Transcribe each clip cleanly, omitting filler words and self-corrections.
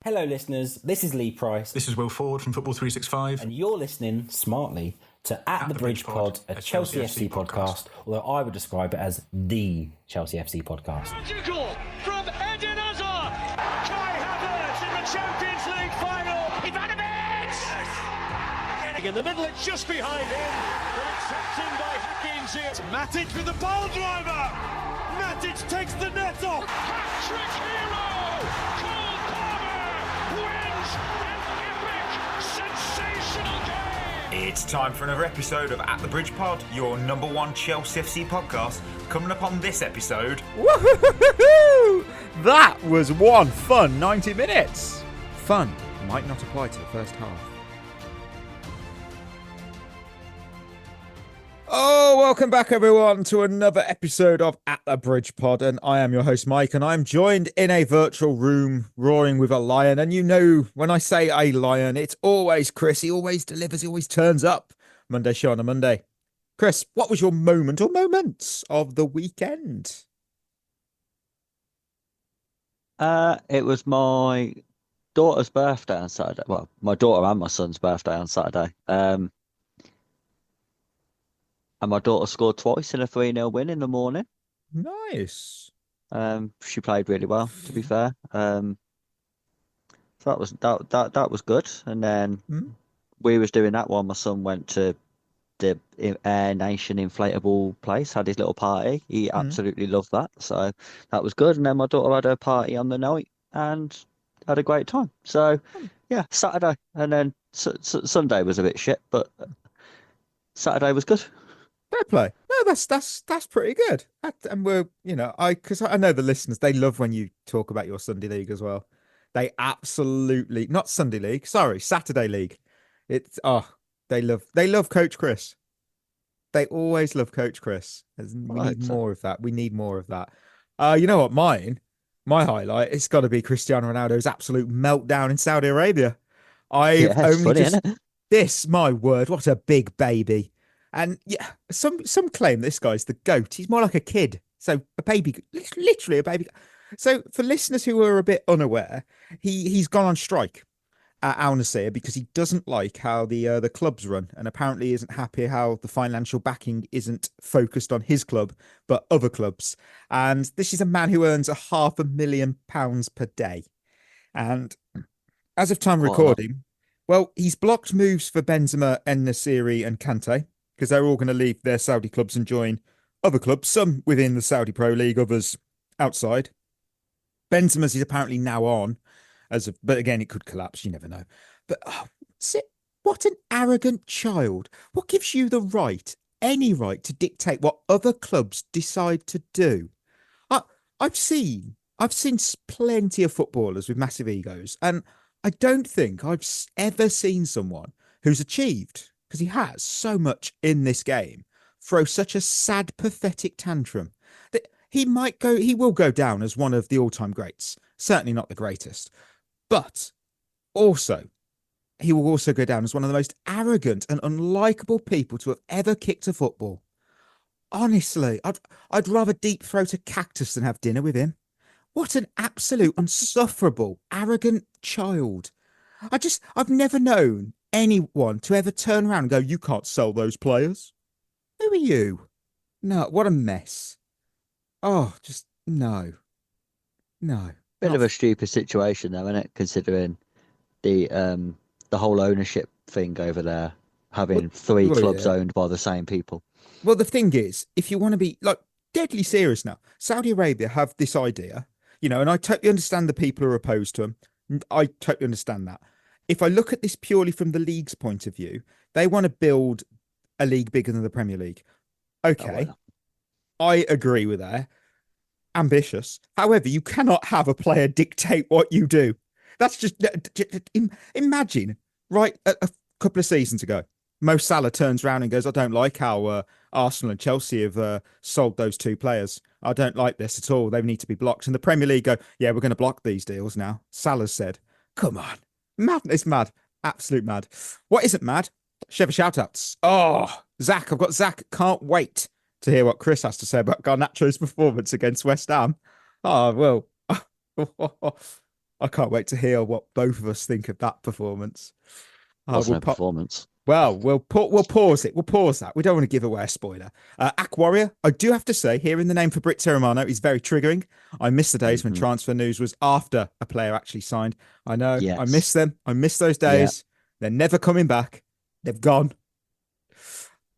Hello, listeners. This is Lee Price. This is Will Ford from Football 365. And you're listening smartly to At the Bridge Pod, a Chelsea FC podcast, although I would describe it as the Chelsea FC podcast. Magical from Eden Hazard. Kai Havertz in the Champions League final. Ivanovic! In the middle, it's just behind him. But it's tapped in by Hakim Ziyech. Matic with the ball driver. Matic takes the net off. Hat-trick hero. Cole Palmer wins an epic, sensational game. It's time for another episode of At the Bridge Pod, your number one Chelsea FC podcast. Coming up on this episode... Woohoo! That was one fun 90 minutes. Fun might not apply to the first half. Oh, welcome back everyone to another episode of At the Bridge Pod, and I am your host Mike, and I'm joined in a virtual room roaring with a lion. And you know, when I say a lion, it's always Chris. He always delivers, he always turns up. Monday show on a Monday. Chris, what was your moment or moments of the weekend? It was my daughter's birthday on Saturday. Well, my daughter and my son's birthday on Saturday. And my daughter scored twice in a 3-0 win in the morning. Nice. She played really well, to be fair. So that was good. And then we was doing that while my son went to the Air Nation inflatable place, had his little party. He absolutely loved that. So that was good. And then my daughter had her party on the night and had a great time. So yeah, Saturday. And then Sunday was a bit shit, but Saturday was good. Fair play. No, that's pretty good. And we're, because I know the listeners, they love when you talk about your Sunday league as well. They absolutely, not Sunday league, sorry, Saturday league. They love Coach Chris. They always love Coach Chris. We need more of that. We need more of that. You know what? My highlight, it's got to be Cristiano Ronaldo's absolute meltdown in Saudi Arabia. My word, what a big baby. And yeah, some claim this guy's the GOAT. He's more like a kid. So a baby, literally a baby. So for listeners who are a bit unaware, he's gone on strike at Al Nassr because he doesn't like how the clubs run, and apparently isn't happy how the financial backing isn't focused on his club but other clubs. And this is a man who earns £500,000 per day. And as of time recording, well, he's blocked moves for Benzema, En Nassiri, and Kante, because they're all going to leave their Saudi clubs and join other clubs, some within the Saudi Pro League, others outside. Benzema's is apparently now on, but again, it could collapse, you never know. But what an arrogant child. What gives you the right, any right, to dictate what other clubs decide to do? I've seen plenty of footballers with massive egos, and I don't think I've ever seen someone who's achieved, because he has so much in this game, throw such a sad, pathetic tantrum that he will go down as one of the all-time greats. Certainly not the greatest, but also he will also go down as one of the most arrogant and unlikable people to have ever kicked a football. Honestly, I'd rather deep throat a cactus than have dinner with him. What an absolute insufferable, arrogant child. I've never known anyone to ever turn around and go, you can't sell those players. Who are you? No, what a mess. Oh, just no. Bit of a stupid situation though, isn't it? Considering the whole ownership thing over there, having three clubs owned by the same people. Well, the thing is, if you want to be deadly serious now, Saudi Arabia have this idea, and I totally understand the people who are opposed to them. I totally understand that. If I look at this purely from the league's point of view, they want to build a league bigger than the Premier League. Okay, I agree with that. Ambitious. However, you cannot have a player dictate what you do. That's just imagine, right? A couple of seasons ago, Mo Salah turns around and goes, I don't like how Arsenal and Chelsea have sold those two players. I don't like this at all. They need to be blocked. And the Premier League go, yeah, we're going to block these deals now. Salah said, come on. Madness, mad. Absolute mad. What isn't mad? Shevva shoutouts. Oh, Zach. I've got Zach. Can't wait to hear what Chris has to say about Garnacho's performance against West Ham. Oh, well. I can't wait to hear what both of us think of that performance. Wasn't a performance. Well, we'll pause it. We'll pause that. We don't want to give away a spoiler. Ak Warrior, I do have to say, hearing the name Fabrizio Romano is very triggering. I miss the days when transfer news was after a player actually signed. I know. Yes. I miss them. I miss those days. Yeah. They're never coming back. They've gone.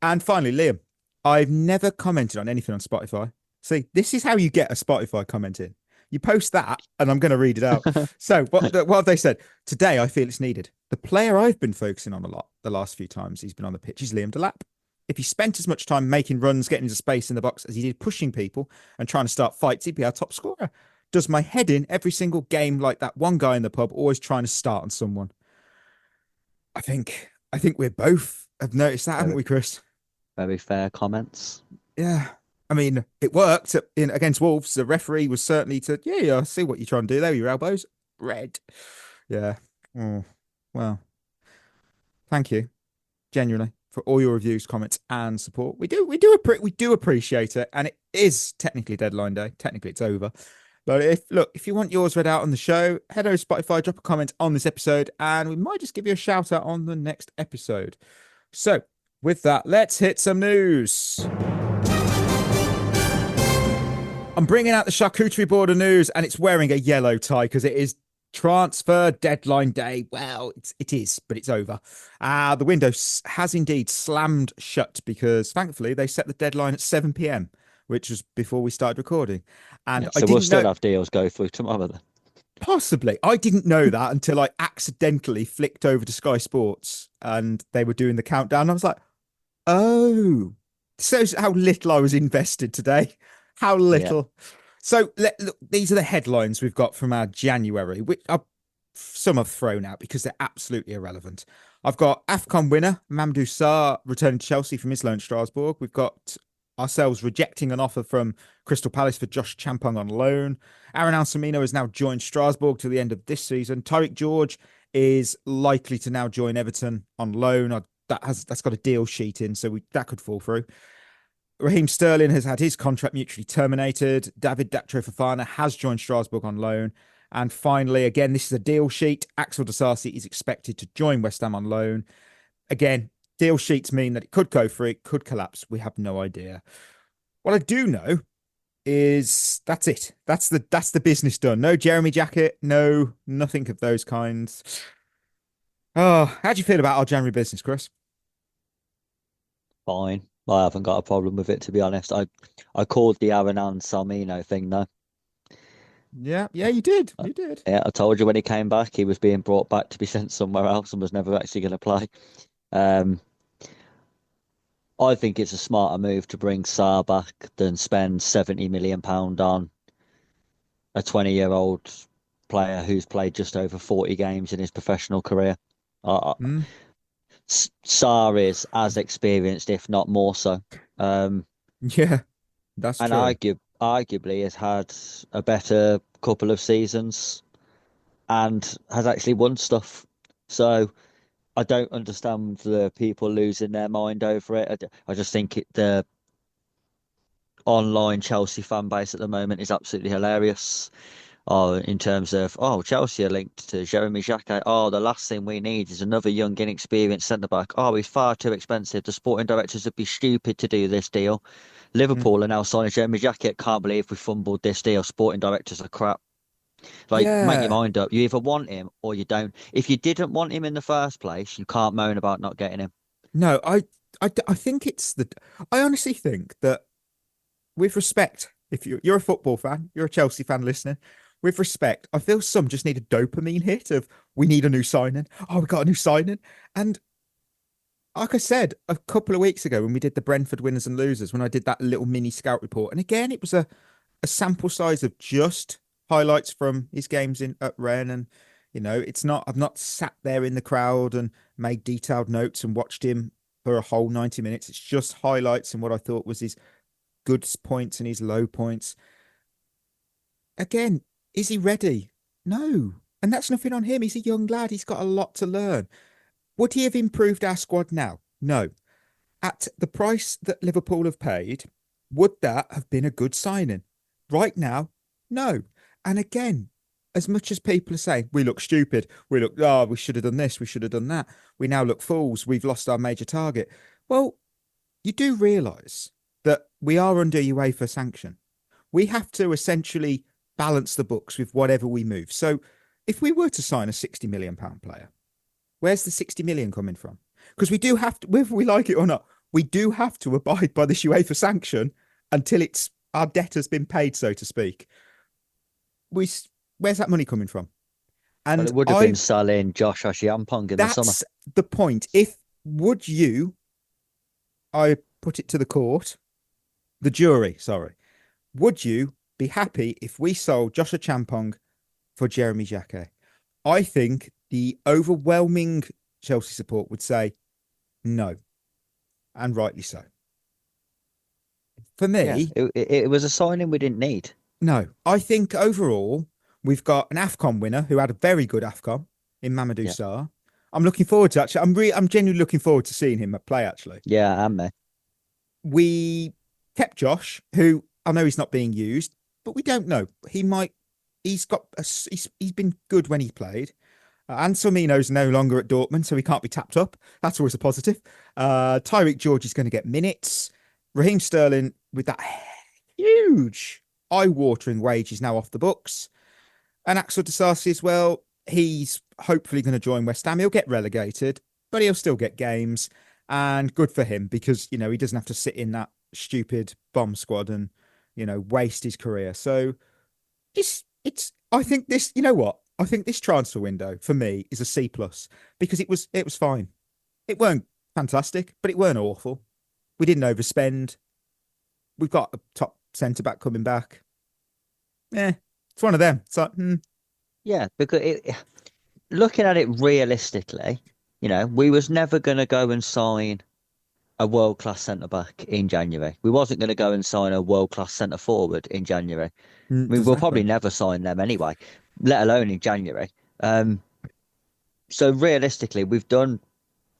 And finally, Liam, I've never commented on anything on Spotify. See, this is how you get a Spotify comment in. You post that, and I'm going to read it out. So what have they said? Today, I feel it's needed. The player I've been focusing on a lot the last few times he's been on the pitch is Liam Delap. If he spent as much time making runs, getting into space in the box as he did pushing people and trying to start fights, he'd be our top scorer. Does my head in every single game like that one guy in the pub, always trying to start on someone. I think we both have noticed that, haven't we, Chris? Very fair comments. Yeah. I mean, it worked against Wolves. The referee was certainly I see what you're trying to do there. Your elbows, red. Yeah. Oh, well, thank you, genuinely, for all your reviews, comments, and support. We do appreciate it, and it is technically deadline day. Technically, it's over. But if you want yours read out on the show, head over to Spotify, drop a comment on this episode, and we might just give you a shout out on the next episode. So, with that, let's hit some news. I'm bringing out the charcuterie board of news, and it's wearing a yellow tie because it is transfer deadline day. Well, it is, but it's over. The window has indeed slammed shut because, thankfully, they set the deadline at 7 p.m, which was before we started recording. And so we'll still have deals go through tomorrow then. Possibly. I didn't know that until I accidentally flicked over to Sky Sports and they were doing the countdown. I was like, oh, shows how little I was invested today. How little. Yeah. So look, these are the headlines we've got from our January, which some I've thrown out because they're absolutely irrelevant. I've got AFCON winner Mamadou Sarr returning to Chelsea from his loan at Strasbourg. We've got ourselves rejecting an offer from Crystal Palace for Josh Champong on loan. Aaron Alsamino has now joined Strasbourg to the end of this season. Tyreek George is likely to now join Everton on loan. That's got a deal sheet in, so that could fall through. Raheem Sterling has had his contract mutually terminated. David Datro Fofana has joined Strasbourg on loan. And finally, again, this is a deal sheet. Axel Disasi is expected to join West Ham on loan. Again, deal sheets mean that it could go through, it could collapse. We have no idea. What I do know is that's it. That's the business done. No Jeremy Jacket, nothing of those kinds. Oh, how do you feel about our January business, Chris? Fine. I haven't got a problem with it, to be honest. I called the Aaron Salmino thing, though. Yeah, you did. You did. Yeah, I told you when he came back, he was being brought back to be sent somewhere else and was never actually going to play. I think it's a smarter move to bring Sarr back than spend £70 million on a 20-year-old player who's played just over 40 games in his professional career. Sarr is as experienced, if not more so. Yeah, that's true. And arguably has had a better couple of seasons and has actually won stuff. So I don't understand the people losing their mind over it. I just think the online Chelsea fan base at the moment is absolutely hilarious. In terms of, Chelsea are linked to Jeremy Jacquet. The last thing we need is another young, inexperienced centre-back. He's far too expensive. The sporting directors would be stupid to do this deal. Liverpool are now signing Jeremy Jacquet. Can't believe we fumbled this deal. Sporting directors are crap. Make your mind up. You either want him or you don't. If you didn't want him in the first place, you can't moan about not getting him. No, I think I honestly think that, with respect, if you're a football fan, you're a Chelsea fan listening, with respect, I feel some just need a dopamine hit of, we need a new signing. We got a new signing. And like I said, a couple of weeks ago when we did the Brentford winners and losers, when I did that little mini scout report, and again, it was a sample size of just highlights from his games at Rennes. And, I've not sat there in the crowd and made detailed notes and watched him for a whole 90 minutes. It's just highlights and what I thought was his good points and his low points. Again, is he ready? No. And that's nothing on him. He's a young lad. He's got a lot to learn. Would he have improved our squad now? No. At the price that Liverpool have paid, would that have been a good signing? Right now, no. And again, as much as people are saying we look stupid, we should have done this, we should have done that, we now look fools, we've lost our major target. Well, you do realise that we are under UEFA sanction. We have to essentially balance the books with whatever we move. So if we were to sign a £60 million player, where's the 60 million coming from? Because we do have to, whether we like it or not, we do have to abide by this UEFA sanction until our debt has been paid, so to speak. Where's that money coming from? And well, it would have been selling Josh Oshiampong in the summer. That's the point. I put it to the jury, sorry. Would you be happy if we sold Josh Oshiampong for Jeremy Jacquet? I think the overwhelming Chelsea support would say no, and rightly so. For me, it was a signing we didn't need. No, I think overall we've got an AFCON winner who had a very good AFCON in Mamadou Sarr. I'm looking forward to I'm genuinely looking forward to seeing him play. Actually, yeah, and me. We kept Josh, who I know he's not being used, but we don't know. He might. He's been good when he played. Anselmino's no longer at Dortmund, so he can't be tapped up. That's always a positive. Tyreek George is going to get minutes. Raheem Sterling, with that huge, eye-watering wage, is now off the books. And Axel Disasi as well, he's hopefully going to join West Ham. He'll get relegated, but he'll still get games. And good for him, because, he doesn't have to sit in that stupid bomb squad and, waste his career. So I think this, I think this transfer window for me is a C+, because it was fine. It weren't fantastic, but it weren't awful. We didn't overspend. We've got a top centre back coming back. It's one of them. It's like, Yeah, because looking at it realistically, we was never going to go and sign a world-class centre-back in January. We wasn't going to go and sign a world-class centre-forward in January. We'll probably never sign them anyway, let alone in January. So realistically, we've done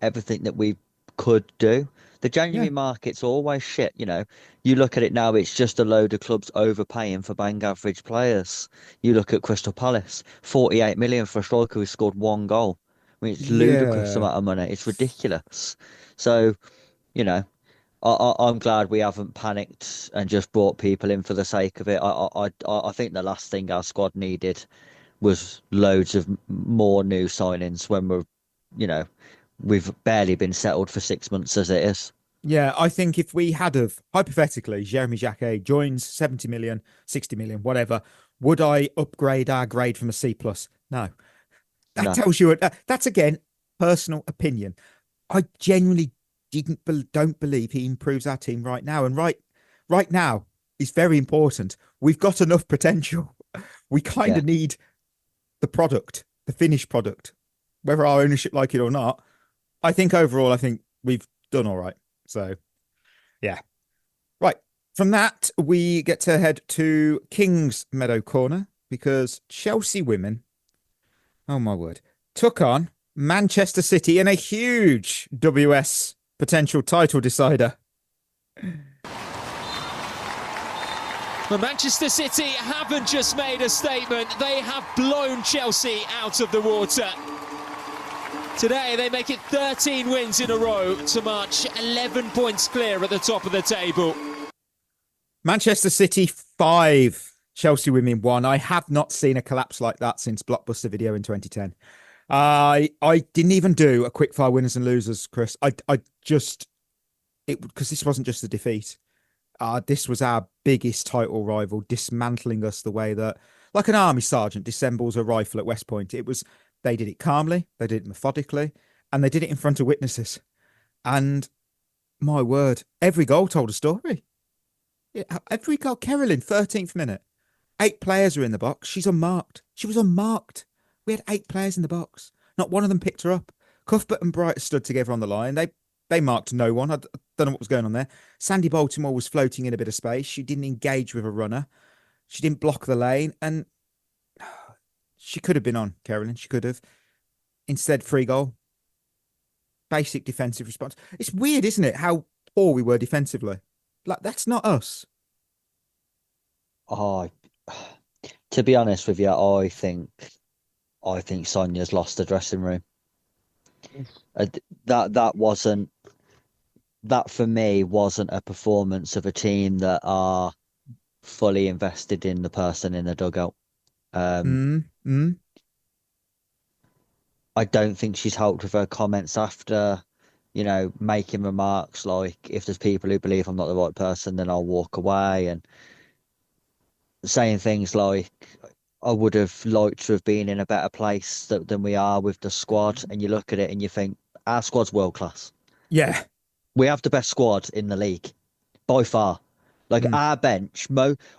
everything that we could do. The January market's always shit, You look at it now, it's just a load of clubs overpaying for bang average players. You look at Crystal Palace, 48 million for a striker who scored one goal. I mean, it's ludicrous amount of money. It's ridiculous. So, I'm glad we haven't panicked and just brought people in for the sake of it. I think the last thing our squad needed was loads of more new signings when we've barely been settled for 6 months as it is. Yeah, I think if we had hypothetically, Jeremy Jacquet joins 70 million, 60 million, whatever, would I upgrade our grade from a C+? No. That tells you, that's again, personal opinion. I genuinely don't believe he improves our team right now. And right now is very important. We've got enough potential. We kind of need the product, the finished product, whether our ownership like it or not. I think overall, we've done all right. So, yeah. Right. From that, we get to head to Kingsmeadow Corner, because Chelsea women, oh my word, took on Manchester City in a huge WS potential title decider. But Manchester City haven't just made a statement, they have blown Chelsea out of the water. Today, they make it 13 wins in a row to march 11 points clear at the top of the table. Manchester City 5, Chelsea women 1. I have not seen a collapse like that since Blockbuster Video in 2010. I didn't even do a quickfire winners and losers, Chris. Because this wasn't just a defeat. This was our biggest title rival, dismantling us the way that, like an army sergeant dissembles a rifle at West Point. They did it calmly, they did it methodically, and they did it in front of witnesses. And my word, every goal told a story. Yeah, every goal. Carolyn, 13th minute. 8 players are in the box. She's unmarked. She was unmarked. We had 8 players in the box. Not one of them picked her up. Cuthbert and Bright stood together on the line. They marked no one. I don't know what was going on there. Sandy Baltimore was floating in a bit of space. She didn't engage with a runner. She didn't block the lane. And she could have been on, Carolyn. She could have. Instead, free goal. Basic defensive response. It's weird, isn't it, how poor we were defensively? Like, that's not us. Oh, To be honest with you, I think Sonia's lost the dressing room. Uh, that for me wasn't a performance of a team that are fully invested in the person in the dugout. Mm, mm, I don't think she's helped with her comments after, making remarks like, if there's people who believe I'm not the right person, then I'll walk away, and saying things like, I would have liked to have been in a better place than we are with the squad. And you look at it and you think, our squad's world class. yeah. We have the best squad in the league by far. Like Mm, our bench,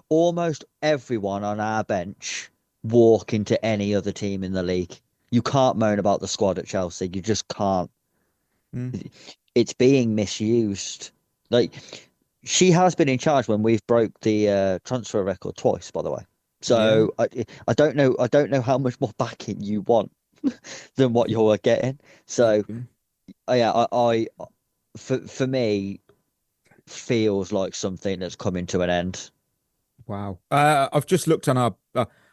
almost everyone on our bench walk into any other team in the league. You can't moan about the squad at Chelsea. You just can't. mm, It's being misused. Like she has been in charge when we've broke the transfer record twice, by the way. yeah. So I don't know how much more backing you want than what you're getting. So Mm. yeah, for me feels like something that's coming to an end. Wow. I've just looked on our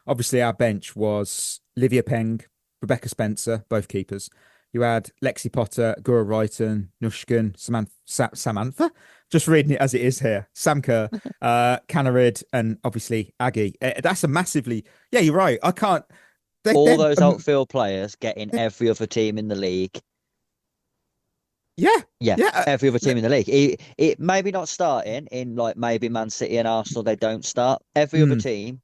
obviously our bench was Livia Peng, Rebecca Spencer, both keepers. You had Lexi Potter, Gura Wrighton, Nushkin, Samantha. Just reading it as it is here. Sam Kerr, Canarid, and obviously Aggie. That's a massively yeah. You're right. I can't. All They're those outfield players get in every other team in the league. yeah, Yeah, yeah. every other team in the league. It maybe not starting in like maybe Man City and Arsenal, they don't start. Every other Mm, team,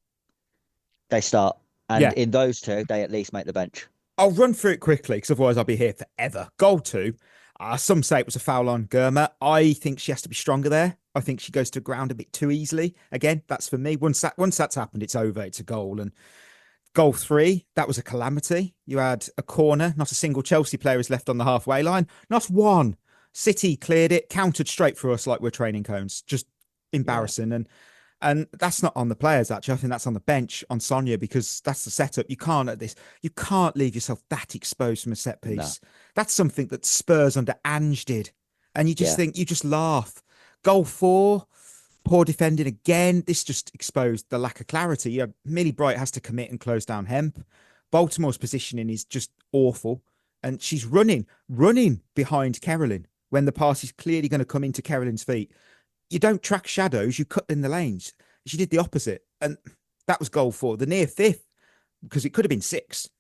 they start. And yeah. in those two, they at least make the bench. I'll run through it quickly because otherwise I'll be here forever. Goal two. Some say it was a foul on Germa. I think she has to be stronger there. I think she goes to ground a bit too easily. Again, that's for me. Once that's happened, it's over. It's a goal. And goal three, that was a calamity. You had a corner. Not a single Chelsea player is left on the halfway line. Not one. City cleared it, countered straight for us like we're training cones. Just Yeah. embarrassing. And that's not on the players, actually. I think that's on the bench on Sonia because that's the setup. You can't leave yourself that exposed from a set No. piece. That's something that Spurs under Ange did. And you just Yeah. think, you just laugh. Goal four, poor defending again. This just exposed the lack of clarity. Millie Bright has to commit and close down Hemp. Baltimore's positioning is just awful. And she's running behind Carolyn when the pass is clearly going to come into Carolyn's feet. You don't track shadows, you cut in the lanes. She did the opposite. And that was goal four. The near fifth, because it could have been six,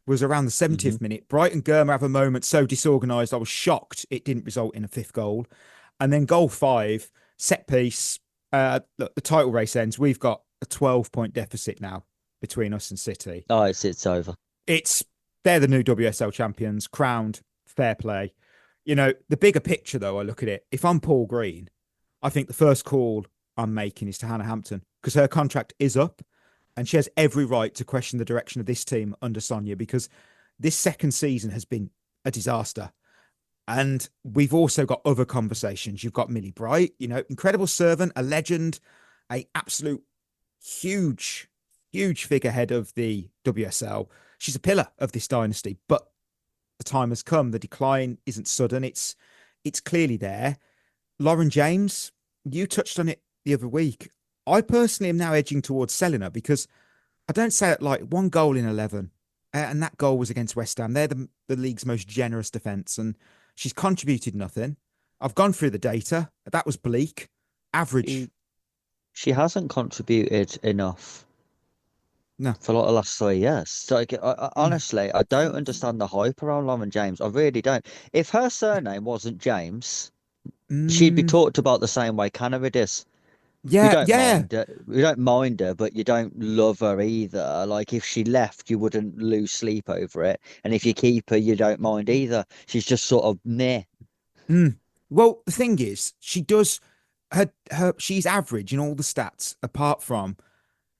was around the Hmm. 70th minute. Brighton Germa have a moment so disorganised, I was shocked it didn't result in a fifth goal. And then goal five, set piece. Look, the title race ends. We've got a 12-point deficit now between us and City. Oh, it's over. They're the new WSL champions, crowned, fair play. The bigger picture, though, I look at it. If I'm Paul Green, I think the first call I'm making is to Hannah Hampton because her contract is up and she has every right to question the direction of this team under Sonia because this second season has been a disaster. And we've also got other conversations. You've got Millie Bright, incredible servant, a legend, a absolute huge, huge figurehead of the WSL. She's a pillar of this dynasty, but the time has come. The decline isn't sudden. It's clearly there. Lauren James, you touched on it the other week. I personally am now edging towards selling her because I don't say it like one goal in 11, and that goal was against West Ham. They're the league's most generous defence, and she's contributed nothing. I've gone through the data. That was bleak. Average. She hasn't contributed enough No. for like the last 3 years. So honestly, I don't understand the hype around Lauren James. I really don't. If her surname wasn't James, she'd be Mm, talked about the same way Canarid is. We yeah, don't yeah. mind her. We don't mind her, but you don't love her either. Like if she left, you wouldn't lose sleep over it, and if you keep her, you don't mind either. She's just sort of near. Mm. Well, the thing is, she does she's average in all the stats, apart from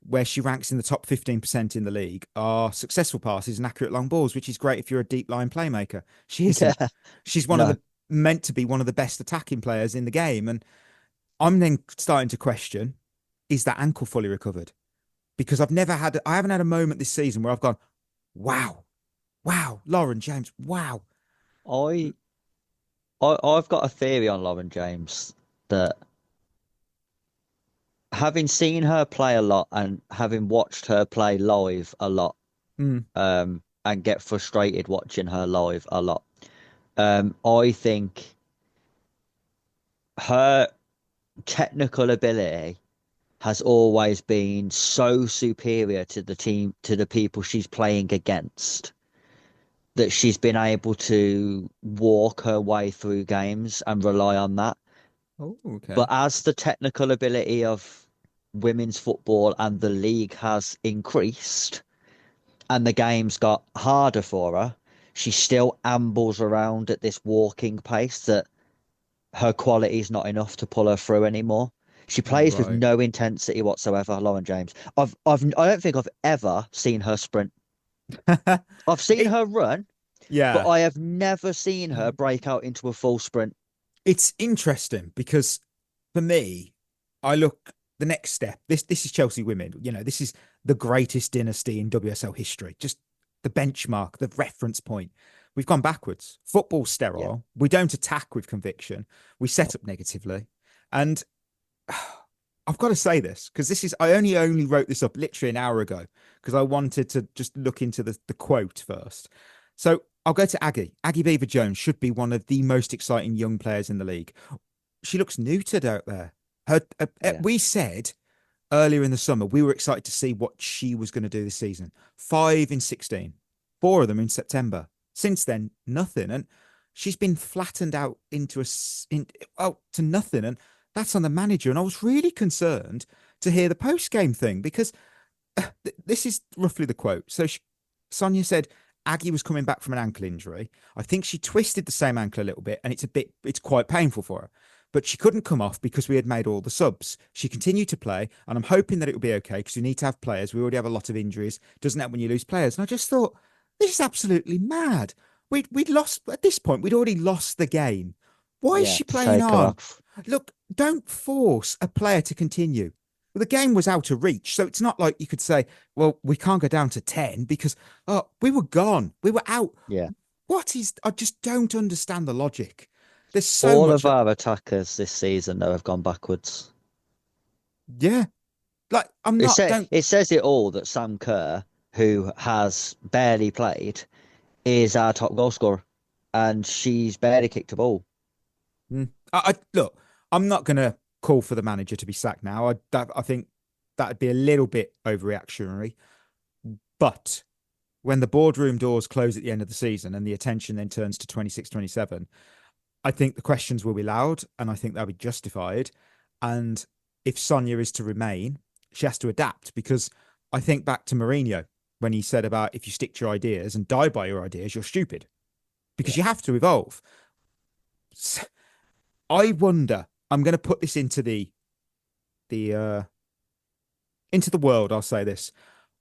where she ranks in the top 15% in the league are successful passes and accurate long balls, which is great if you're a deep line playmaker. She isn't. Yeah, She's no. meant to be one of the best attacking players in the game. And I'm then starting to question, is that ankle fully recovered? Because I haven't had a moment this season where I've gone, wow, wow, Lauren James, wow. I, I've got a theory on Lauren James that having seen her play a lot and having watched her play live a lot, Mm. and get frustrated watching her live a lot, I think her technical ability has always been so superior to the team, to the people she's playing against, that she's been able to walk her way through games and rely on that. Oh, okay. But as the technical ability of women's football and the league has increased and the games got harder for her, she still ambles around at this walking pace that her quality is not enough to pull her through anymore. She plays with Right. no intensity whatsoever, Lauren James. I don't think I've ever seen her sprint. I've seen It- her run, but yeah. I have never seen her break out into a full sprint. It's interesting because for me, I look the next step. This is Chelsea women. You know, this is the greatest dynasty in WSL history. Just the benchmark, the reference point. We've gone backwards. Football's sterile. Yeah. We don't attack with conviction. We set up negatively. And I've got to say this because I only wrote this up literally an hour ago because I wanted to just look into the quote first. So I'll go to Aggie. Aggie Beaver Jones should be one of the most exciting young players in the league. She looks neutered out there. We said earlier in the summer we were excited to see what she was going to do this season. 5 in 16, 4 of them in September. Since then, nothing, and she's been flattened out into to nothing, and that's on the manager. And I was really concerned to hear the post game thing because this is roughly the quote. So Sonia said Aggie was coming back from an ankle injury. I think she twisted the same ankle a little bit, and it's quite painful for her. But she couldn't come off because we had made all the subs. She continued to play, and I'm hoping that it will be okay because we need to have players. We already have a lot of injuries. Doesn't help when you lose players. And I just thought, this is absolutely mad. We'd lost at this point. We'd already lost the game. Why is Yeah, she to playing take her on? off. Look, don't force a player to continue. Well, the game was out of reach, so it's not like you could say, "Well, we can't go down to 10 because we were gone, we were out." Yeah. I just don't understand the logic. There's so All much. of our attackers this season, though, have gone backwards. Yeah, like I'm not. Don't. It says it all that Sam Kerr, who has barely played, is our top goal scorer, and she's barely kicked a ball. Look. I'm not going to call for the manager to be sacked now. I think that'd be a little bit overreactionary. But when the boardroom doors close at the end of the season and the attention then turns to 26-27, I think the questions will be loud and I think they'll be justified. And if Sonia is to remain, she has to adapt because I think back to Mourinho when he said about if you stick to your ideas and die by your ideas, you're stupid because you have to evolve. I wonder, I'm going to put this into into the world. I'll say this.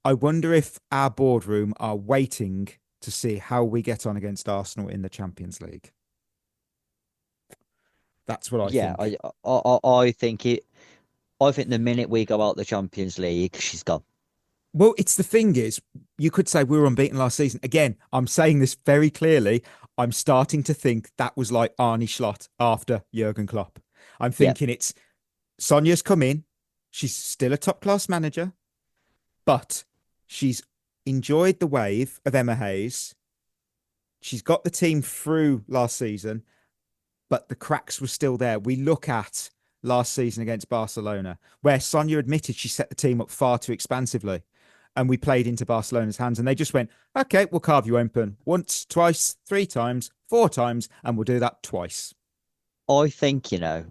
I wonder if our boardroom are waiting to see how we get on against Arsenal in the Champions League. That's what I think. I think it. I think the minute we go out the Champions League, she's gone. Well, it's the thing is, you could say we were unbeaten last season. Again, I'm saying this very clearly. I'm starting to think that was like Arne Slot after Jurgen Klopp. I'm thinking it's Sonia's come in. She's still a top class manager, but she's enjoyed the wave of Emma Hayes. She's got the team through last season, but the cracks were still there. We look at last season against Barcelona, where Sonia admitted she set the team up far too expansively. And we played into Barcelona's hands and they just went, okay, we'll carve you open once, twice, 3 times, 4 times, and we'll do that twice. I think, if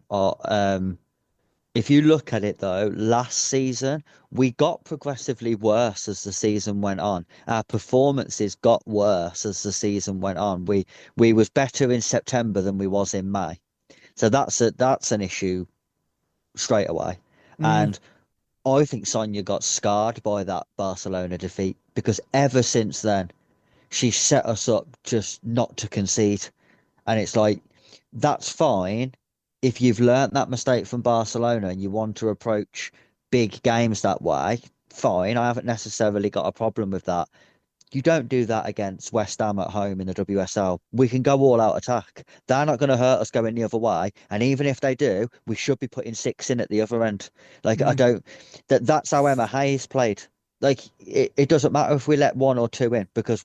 you look at it though, last season, we got progressively worse as the season went on. Our performances got worse as the season went on. We was better in September than we was in May. So that's an issue straight away. And I think Sonia got scarred by that Barcelona defeat because ever since then, she set us up just not to concede. And it's like, that's fine if you've learnt that mistake from Barcelona and you want to approach big games that way. Fine, I haven't necessarily got a problem with that. You don't do that against West Ham at home in the WSL. We can go all out attack. They're not going to hurt us going the other way. And even if they do, we should be putting 6 in at the other end. Like, I don't, that's how Emma Hayes played. Like, it doesn't matter if we let 1 or 2 in, because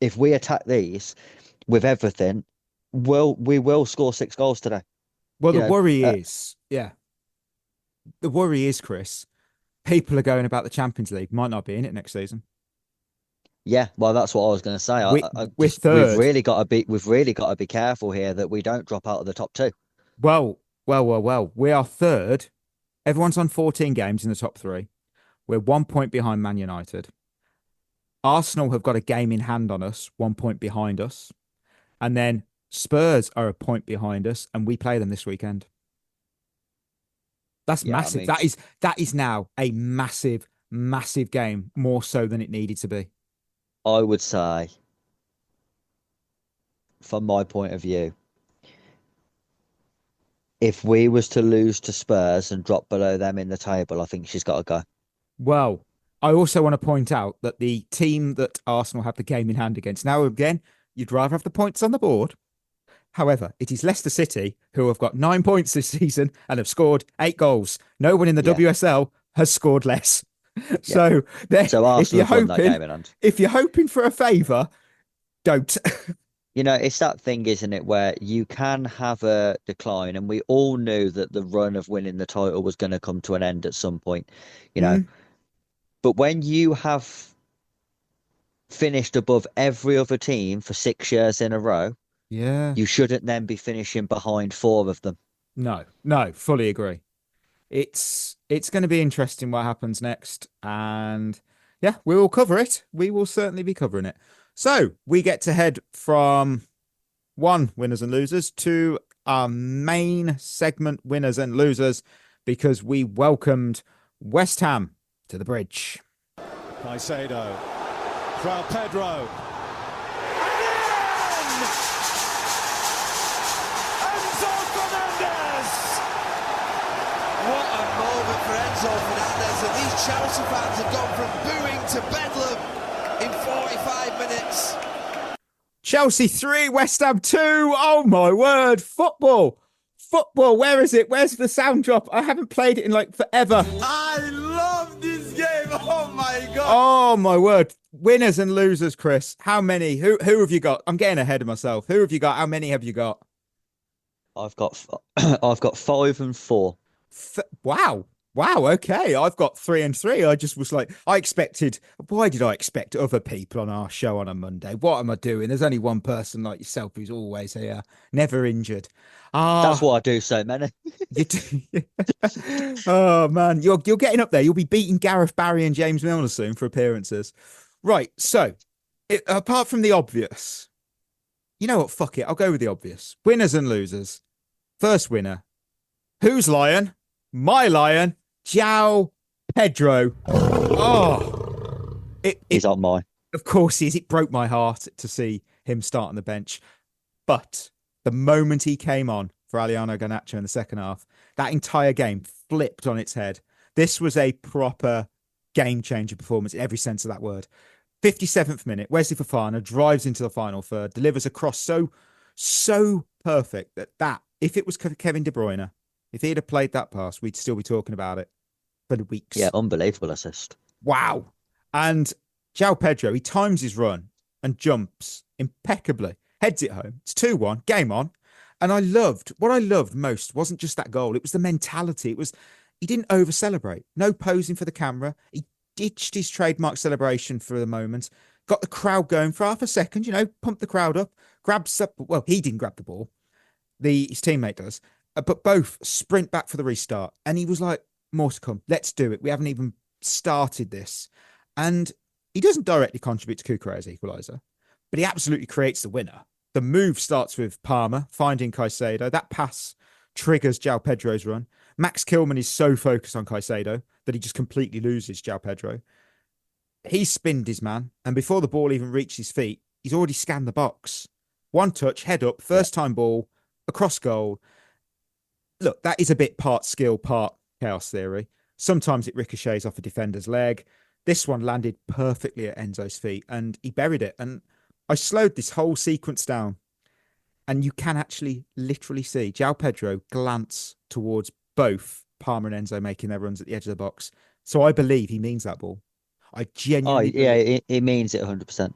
if we attack these with everything, we will score 6 goals today. Well, the worry is, the worry is, Chris, people are going about the Champions League, might not be in it next season. Yeah, well, that's what I was going to say. We're third. We've really got to be careful here that we don't drop out of the top 2. Well. We are third. Everyone's on 14 games in the top 3. We're 1 point behind Man United. Arsenal have got a game in hand on us, 1 point behind us. And then Spurs are a point behind us, and we play them this weekend. That's massive. I mean, that is now a massive, massive game, more so than it needed to be. I would say, from my point of view, if we was to lose to Spurs and drop below them in the table, I think she's got to go. Well, I also want to point out that the team that Arsenal have the game in hand against, now again, you'd rather have the points on the board. However, it is Leicester City, who have got 9 points this season and have scored 8 goals. No one in the WSL has scored less. So if you're hoping for a favour, don't. It's that thing, isn't it, where you can have a decline, and we all knew that the run of winning the title was going to come to an end at some point, But when you have finished above every other team for 6 years in a row, you shouldn't then be finishing behind 4 of them. No, fully agree. It's going to be interesting what happens next, and we will cover it. We will certainly be covering it. So we get to head from one winners and losers to our main segment, winners and losers, because we welcomed West Ham to the bridge. Caicedo, Joao Pedro. What a moment for Enzo Fernandez, and these Chelsea fans have gone from booing to bedlam in 45 minutes. Chelsea 3, West Ham 2. Oh my word, football, where is it? Where's the sound drop? I haven't played it in like forever. I love this game. Oh my god. Oh my word. Winners and losers, Chris. How many? Who have you got? I'm getting ahead of myself. Who have you got? How many have you got? I've got 5 and 4. Wow. Okay. I've got 3 and 3. I just was like, why did I expect other people on our show on a Monday? What am I doing? There's only one person like yourself who's always here, never injured. That's why I do so many. You do. Oh man, you're getting up there. You'll be beating Gareth Barry and James Milner soon for appearances. Right. So apart from the obvious, you know what? Fuck it. I'll go with the obvious. Winners and losers. First winner. Whose lion? My lion, Joao Pedro. Oh, he's on mine. Of course he is. It broke my heart to see him start on the bench. But the moment he came on for Aliano Garnacho in the second half, that entire game flipped on its head. This was a proper game-changer performance in every sense of that word. 57th minute, Wesley Fofana drives into the final third, delivers a cross so perfect that if it was Kevin De Bruyne, if he'd have played that pass, we'd still be talking about it for the weeks. Yeah, unbelievable assist. Wow. And Joao Pedro, he times his run and jumps impeccably, heads it home. It's 2-1, game on. And what I loved most wasn't just that goal. It was the mentality. He didn't over-celebrate. No posing for the camera. He ditched his trademark celebration for the moment, got the crowd going for half a second, pumped the crowd up, he didn't grab the ball. His teammate does. But both sprint back for the restart. And he was like, more to come. Let's do it. We haven't even started this. And he doesn't directly contribute to Kukure's equaliser, but he absolutely creates the winner. The move starts with Palmer finding Caicedo. That pass triggers Joao Pedro's run. Max Kilman is so focused on Caicedo that he just completely loses Joao Pedro. He spinned his man, and before the ball even reached his feet, he's already scanned the box. One touch, head up, first time ball, across goal. Look, that is a bit part skill, part chaos theory. Sometimes it ricochets off a defender's leg. This one landed perfectly at Enzo's feet and he buried it. And I slowed this whole sequence down and you can actually literally see Joao Pedro glance towards both Palmer and Enzo making their runs at the edge of the box. So I believe he means that ball. I genuinely believe. it means it 100%.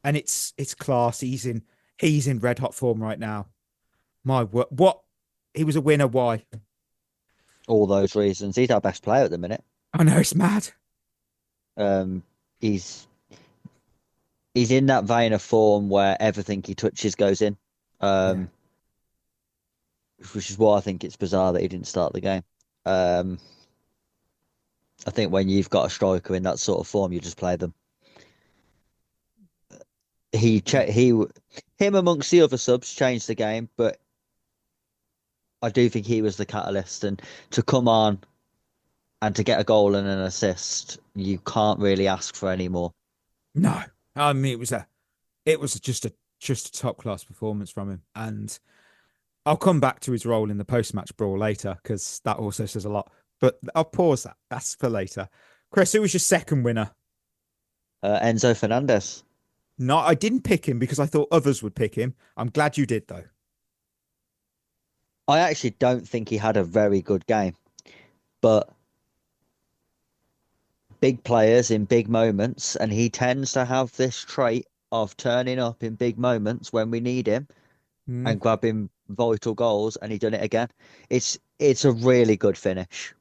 And it's class. He's in red hot form right now. My word, what he was a winner. Why? All those reasons. He's our best player at the minute. I know it's mad. He's in that vein of form where everything he touches goes in. Which is why I think it's bizarre that he didn't start the game. I think when you've got a striker in that sort of form, you just play them. Him amongst the other subs changed the game, but I do think he was the catalyst. And to come on and to get a goal and an assist, you can't really ask for any more. No, I mean it was just a top class performance from him, and I'll come back to his role in the post match brawl later because that also says a lot. But I'll pause that. That's for later. Chris, who was your second winner? Enzo Fernandez. No, I didn't pick him because I thought others would pick him. I'm glad you did though. I actually don't think he had a very good game, but big players in big moments, and he tends to have this trait of turning up in big moments when we need him and grabbing vital goals, and he done it again. It's a really good finish.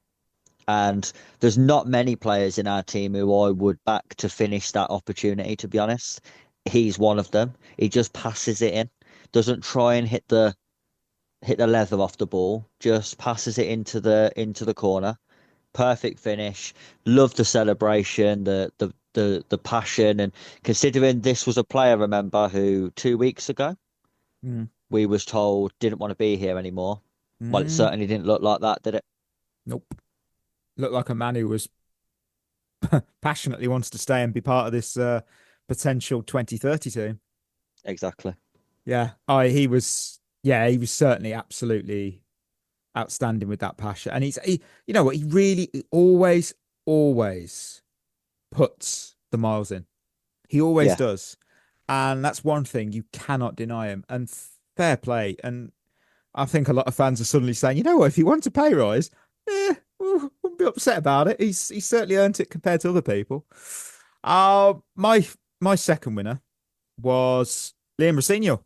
And there's not many players in our team who I would back to finish that opportunity, to be honest. He's one of them. He just passes it in, doesn't try and hit the leather off the ball, just passes it into the corner. Perfect finish. Love the celebration, the passion, and considering this was a player, remember, who 2 weeks ago we was told didn't want to be here anymore. Well, it certainly didn't look like that, did it? Nope. Looked like a man who was passionately wants to stay and be part of this potential 2030 team. Exactly. Yeah. He was certainly absolutely outstanding with that passion. And you know what, he really always puts the miles in. He always does. And that's one thing you cannot deny him. And fair play. And I think a lot of fans are suddenly saying, you know what, if he wants a pay rise, wouldn't be upset about it. He's certainly earned it compared to other people. My second winner was Liam Rosenior.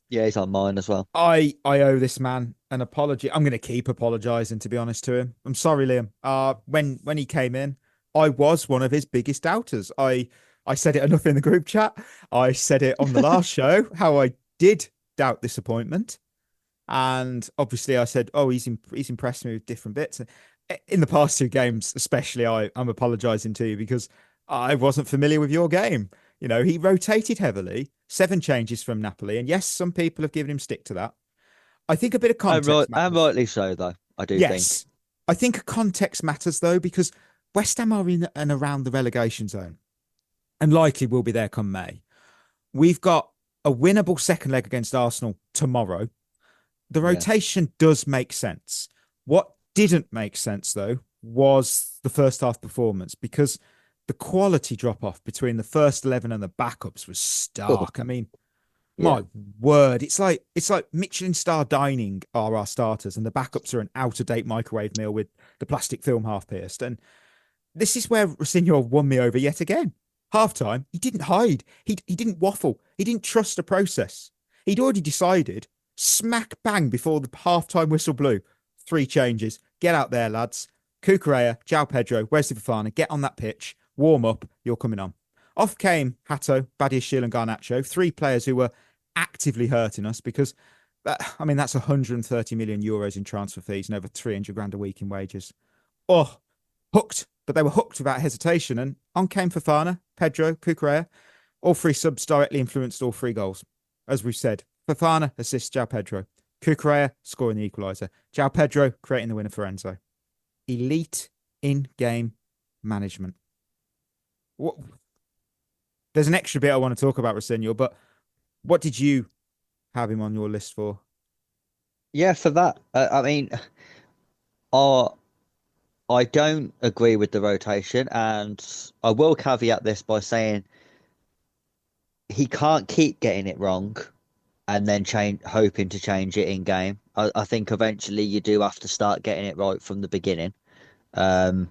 Yeah, he's on mine as well. I owe this man an apology. I'm going to keep apologizing, to be honest, to him. I'm sorry, Liam. When he came in, I was one of his biggest doubters. I said it enough in the group chat. I said it on the last show, how I did doubt this appointment. And obviously I said, oh, he's impressed me with different bits. In the past two games, especially, I'm apologizing to you because I wasn't familiar with your game. You know, he rotated heavily, 7 changes from Napoli. And yes, some people have given him stick to that. I think a bit of context matters. And rightly so, though, I do think. Yes, I think context matters, though, because West Ham are in and around the relegation zone and likely will be there come May. We've got a winnable second leg against Arsenal tomorrow. The rotation does make sense. What didn't make sense, though, was the first half performance because the quality drop off between the first 11 and the backups was stark. I mean, my word, it's like Michelin star dining are our starters and the backups are an out-of-date microwave meal with the plastic film half pierced. And this is where Rosenior won me over yet again. Halftime, he didn't hide. He didn't waffle. He didn't trust the process. He'd already decided, smack bang before the halftime whistle blew. 3 changes. Get out there, lads. Cucurella, Joao Pedro, Wesley Fofana, get on that pitch. Warm up. You're coming on. Off came Hato, Badiashile and Garnacho. 3 players who were actively hurting us because, that's 130 million euros in transfer fees and over 300 grand a week in wages. Oh, hooked. But they were hooked without hesitation. And on came Fofana, Pedro, Cucurella. All 3 subs directly influenced all 3 goals. As we've said, Fofana assists Joao Pedro. Cucurella scoring the equaliser. Joao Pedro creating the winner for Enzo. Elite in-game management. What? There's an extra bit I want to talk about Rosenior, but what did you have him on your list for? Yeah, for that. I I don't agree with the rotation, and I will caveat this by saying he can't keep getting it wrong and then hoping to change it in game. I think eventually you do have to start getting it right from the beginning. But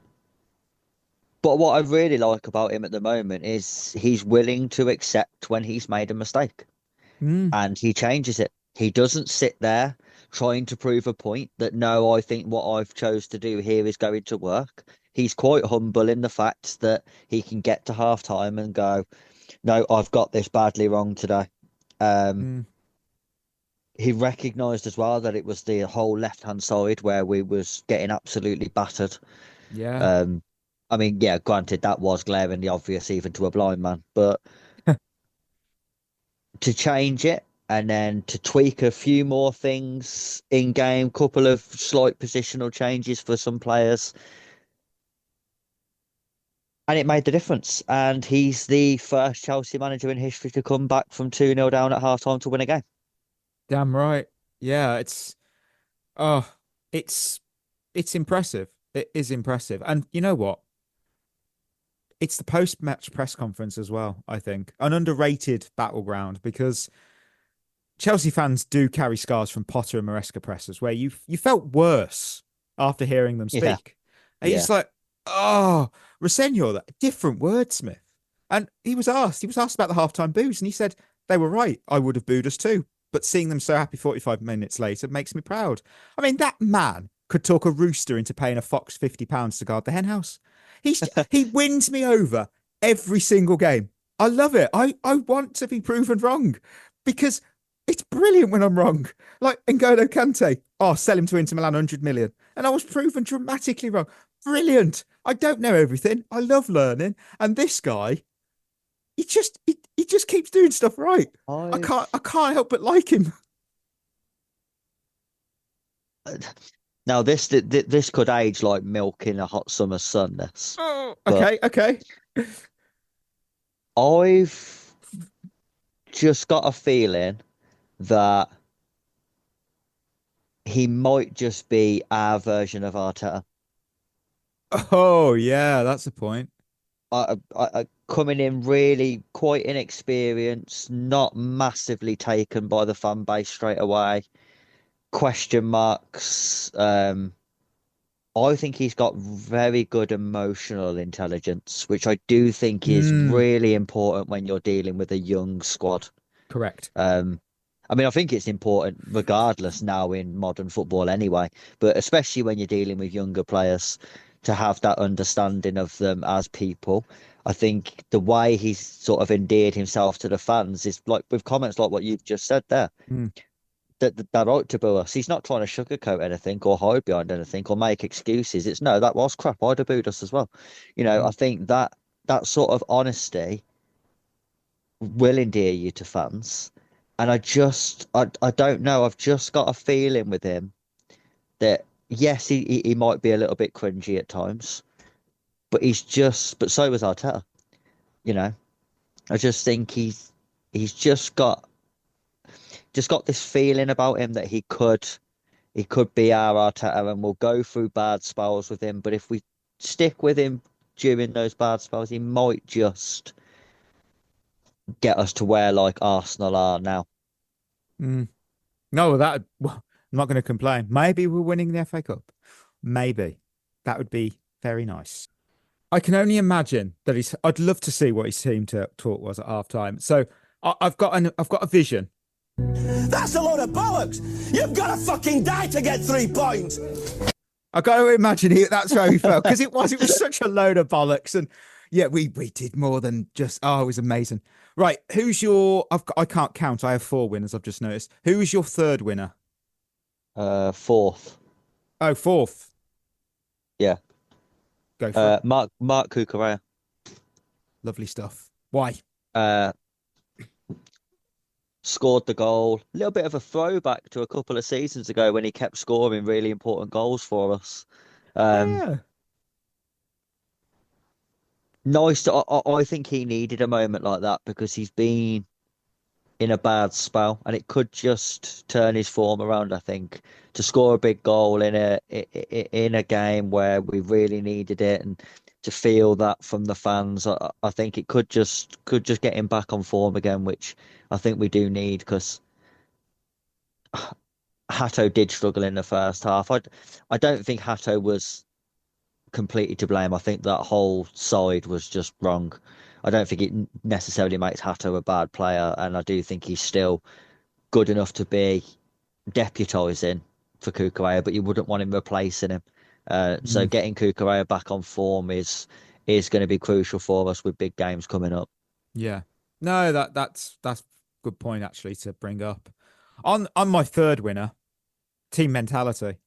what I really like about him at the moment is he's willing to accept when he's made a mistake and he changes it. He doesn't sit there trying to prove a point that no, I think what I've chose to do here is going to work. He's quite humble in the fact that he can get to half time and go, no, I've got this badly wrong today. He recognised as well that it was the whole left-hand side where we was getting absolutely battered. Yeah. I mean, yeah, granted, that was glaringly obvious even to a blind man, but to change it and then to tweak a few more things in game, couple of slight positional changes for some players, and it made the difference. And he's the first Chelsea manager in history to come back from 2-0 down at half-time to win a game. Damn right. Yeah, oh, it's impressive. It is impressive. And you know what? It's the post-match press conference as well, I think. An underrated battleground because Chelsea fans do carry scars from Potter and Maresca presses where you felt worse after hearing them speak. Yeah. And you're just like, oh, Rosenior, that different wordsmith. And he was asked about the halftime boos, and he said they were right. I would have booed us too. But seeing them so happy 45 minutes later makes me proud. I mean, that man could talk a rooster into paying a fox £50 to guard the hen house. He wins me over every single game. I love it. I want to be proven wrong because it's brilliant when I'm wrong. Like N'Golo Kante, sell him to Inter Milan 100 million. And I was proven dramatically wrong. Brilliant. I don't know everything. I love learning. And this guy, he just keeps doing stuff right. I can't help but like him. Now this could age like milk in a hot summer sun. This. Oh, okay. I've just got a feeling that he might just be our version of Arteta. Oh yeah, that's a point. Coming in really quite inexperienced, not massively taken by the fan base straight away. Question marks. I think he's got very good emotional intelligence, which I do think is really important when you're dealing with a young squad. Correct. I mean, I think it's important regardless now in modern football anyway, but especially when you're dealing with younger players to have that understanding of them as people. I think the way he's sort of endeared himself to the fans is like with comments like what you've just said there. That ought to boo us. He's not trying to sugarcoat anything or hide behind anything or make excuses. It's no, that was crap. I'd have booed us as well. You know, I think that sort of honesty will endear you to fans. And I don't know. I've just got a feeling with him that yes, he might be a little bit cringy at times, but but so was Arteta. You know, I just think he's just got this feeling about him that he could be our Arteta, and we'll go through bad spells with him. But if we stick with him during those bad spells, he might just get us to where like Arsenal are now. No, I'm not going to complain. Maybe we're winning the FA Cup. Maybe that would be very nice. I can only imagine that I'd love to see what his team talk was at half time. So I've got a vision. That's a load of bollocks. You've got to fucking die to get 3 points. I got to imagine that's how he felt because it was such a load of bollocks. And yeah, we did more than just, it was amazing. Right. Who's I can't count. I have 4 winners. I've just noticed. Who is your third winner? 4th. Oh, 4th. Yeah. Go for it. Mark Cucurella. Lovely stuff. Why? Scored the goal. A little bit of a throwback to a couple of seasons ago when he kept scoring really important goals for us. Yeah. Nice. I think he needed a moment like that because he's been in a bad spell, and it could just turn his form around. I think to score a big goal in a game where we really needed it, and to feel that from the fans, I think it could just get him back on form again, which I think we do need because Hato did struggle in the first half. I don't think Hato was completely to blame. I think that whole side was just wrong. I don't think it necessarily makes Hato a bad player, and I do think he's still good enough to be deputising for Kukurea, but you wouldn't want him replacing him. So getting Kukurea back on form is going to be crucial for us with big games coming up. Yeah. No, that's a good point actually to bring up. On my third winner, team mentality.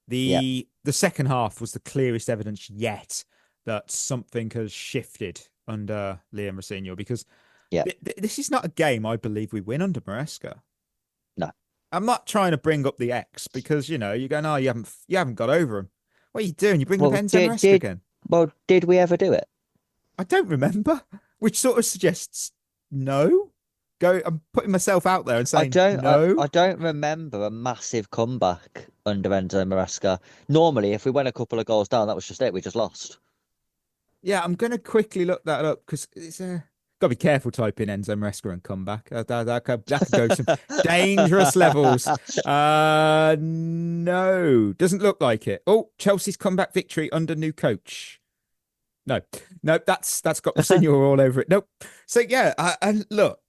The second half was the clearest evidence yet that something has shifted under Liam Rosenior, because this is not a game I believe we win under Maresca. No. I'm not trying to bring up the X because, you know, you're going, oh, you haven't got over him. What are you doing? You're bringing up Enzo Maresca again. Well, did we ever do it? I don't remember, which sort of suggests no. I'm putting myself out there and saying no. I don't remember a massive comeback under Enzo Maresca. Normally, if we went a couple of goals down, that was just it. We just lost. Yeah, I'm going to quickly look that up because it's got to be careful typing Enzo Maresca and comeback. That could go some dangerous levels. No, doesn't look like it. Oh, Chelsea's comeback victory under new coach. No, that's got Rosenior all over it. Nope. So yeah, and look,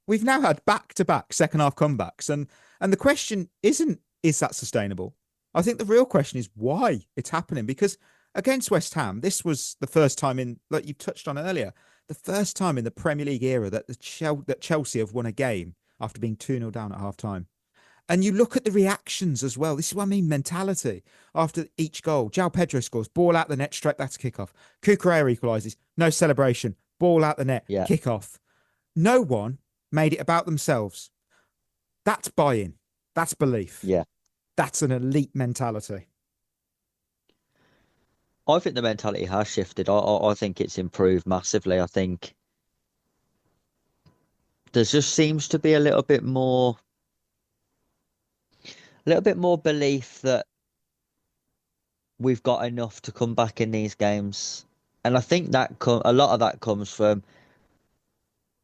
we've now had back-to-back second half comebacks, and the question isn't, is that sustainable? I think the real question is why it's happening, because against West Ham, this was the first time in, like you touched on earlier, the first time in the Premier League era that Chelsea have won a game after being 2-0 down at half time. And you look at the reactions as well. This is what I mean, mentality. After each goal, Joao Pedro scores, ball out the net, straight back to kick-off. Kukurea equalises, no celebration, ball out the net, kick-off. No one made it about themselves. That's buy-in. That's belief. Yeah. That's an elite mentality. I think the mentality has shifted. I think it's improved massively. I think there just seems to be a little bit more belief that we've got enough to come back in these games. And I think that a lot of that comes from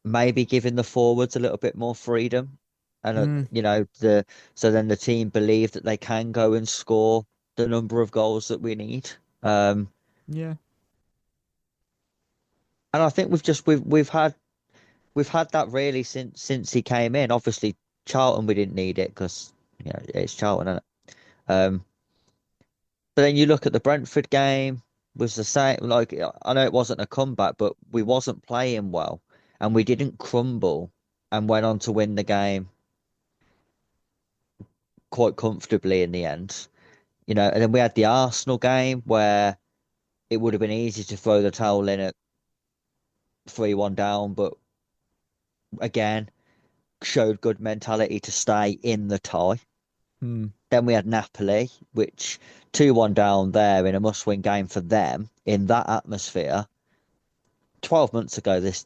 maybe giving the forwards a little bit more freedom. And, you know, so then the team believe that they can go and score the number of goals that we need. Yeah. And I think we've had that really since he came in. Obviously, Charlton, we didn't need it because, you know, it's Charlton, isn't it? But then you look at the Brentford game, was the same. Like, I know it wasn't a comeback, but we wasn't playing well, and we didn't crumble, and went on to win the game quite comfortably in the end. You know, and then we had the Arsenal game where it would have been easy to throw the towel in at 3-1 down, but again, showed good mentality to stay in the tie. Then we had Napoli, which 2-1 down there in a must-win game for them in that atmosphere. 12 months ago, this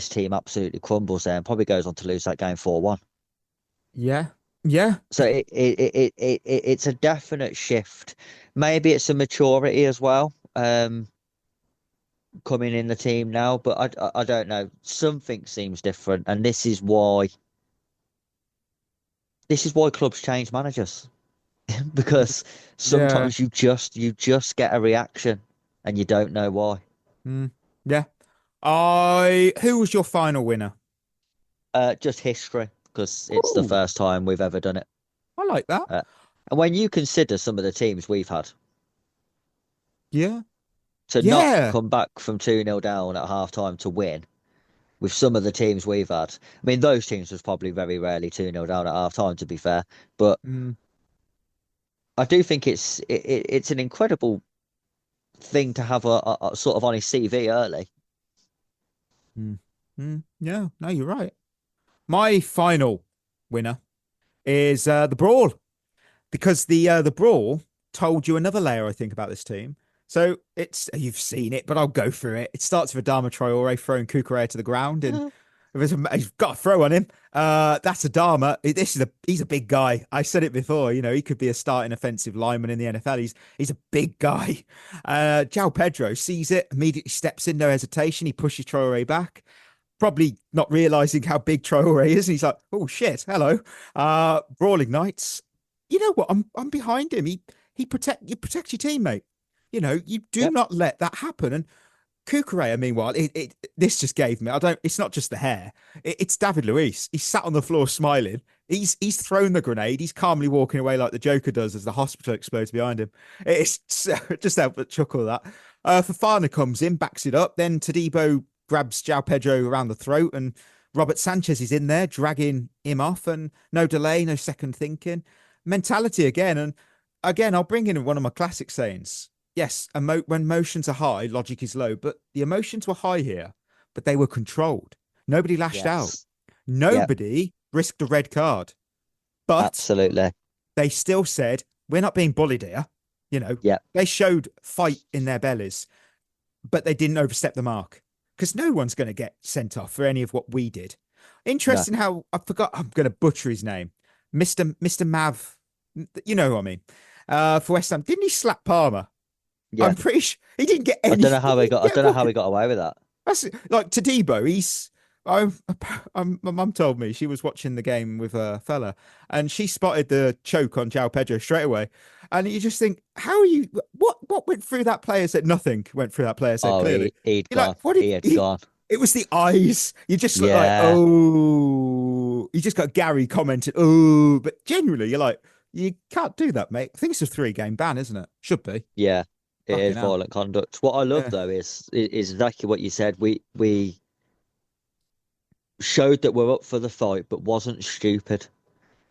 team absolutely crumbles there and probably goes on to lose that game 4-1. Yeah. So it's a definite shift. Maybe it's a maturity as well, coming in the team now. But I don't know. Something seems different, and this is why clubs change managers. Because sometimes you just get a reaction and you don't know why. Yeah. Who was your final winner? Just history, because it's the first time we've ever done it. I like that. And when you consider some of the teams we've had, not come back from 2-0 down at half time to win with some of the teams we've had. I mean, those teams was probably very rarely 2-0 down at half time, to be fair. But I do think it's an incredible thing to have a sort of on his CV early. Yeah, no, you're right. My final winner is the Brawl, because the Brawl told you another layer, I think, about this team. So you've seen it, but I'll go through it. It starts with Adama Traore throwing Kukurea to the ground in He's got a throw on him. That's a Dharma. He's a big guy. I said it before. He could be a starting offensive lineman in the NFL. He's a big guy. Joao Pedro sees it, immediately steps in, no hesitation. He pushes Traore back, probably not realizing how big Traore is. And he's like, "Oh shit, hello." Brawl ignites. You know what? I'm behind him. You protect your teammate. You do not let that happen. And Cucurella, meanwhile, this just gave me. It's not just the hair. It's David Luiz. He's sat on the floor smiling. He's thrown the grenade. He's calmly walking away like the Joker does as the hospital explodes behind him. It's just help but chuckle that. Fofana comes in, backs it up. Then Todibo grabs Joao Pedro around the throat, and Robert Sanchez is in there dragging him off, and no delay, no second thinking. Mentality again. And again, I'll bring in one of my classic sayings. Yes, when emotions are high, logic is low, but the emotions were high here, but they were controlled. Nobody lashed out. Nobody risked a red card. But absolutely, they still said, we're not being bullied here. They showed fight in their bellies, but they didn't overstep the mark, because no one's going to get sent off for any of what we did. Interesting how, I'm going to butcher his name. Mr. Mav, you know what I mean? For West Ham, didn't he slap Palmer? Yeah. I'm pretty sure he didn't get any. I don't know how he got away with that. That's like Todibo. My mum told me she was watching the game with a fella, and she spotted the choke on Joao Pedro straight away. And you just think, how are you? What went through that player's head? Nothing went through that player's head. Clearly, he'd gone. He had gone. It was the eyes. You just look like, oh. You just got Gary commented, oh. But generally, you're like, you can't do that, mate. I think it's a 3-game ban, isn't it? Should be. Yeah. It is violent conduct. What I love though is exactly what you said. We showed that we're up for the fight, but wasn't stupid.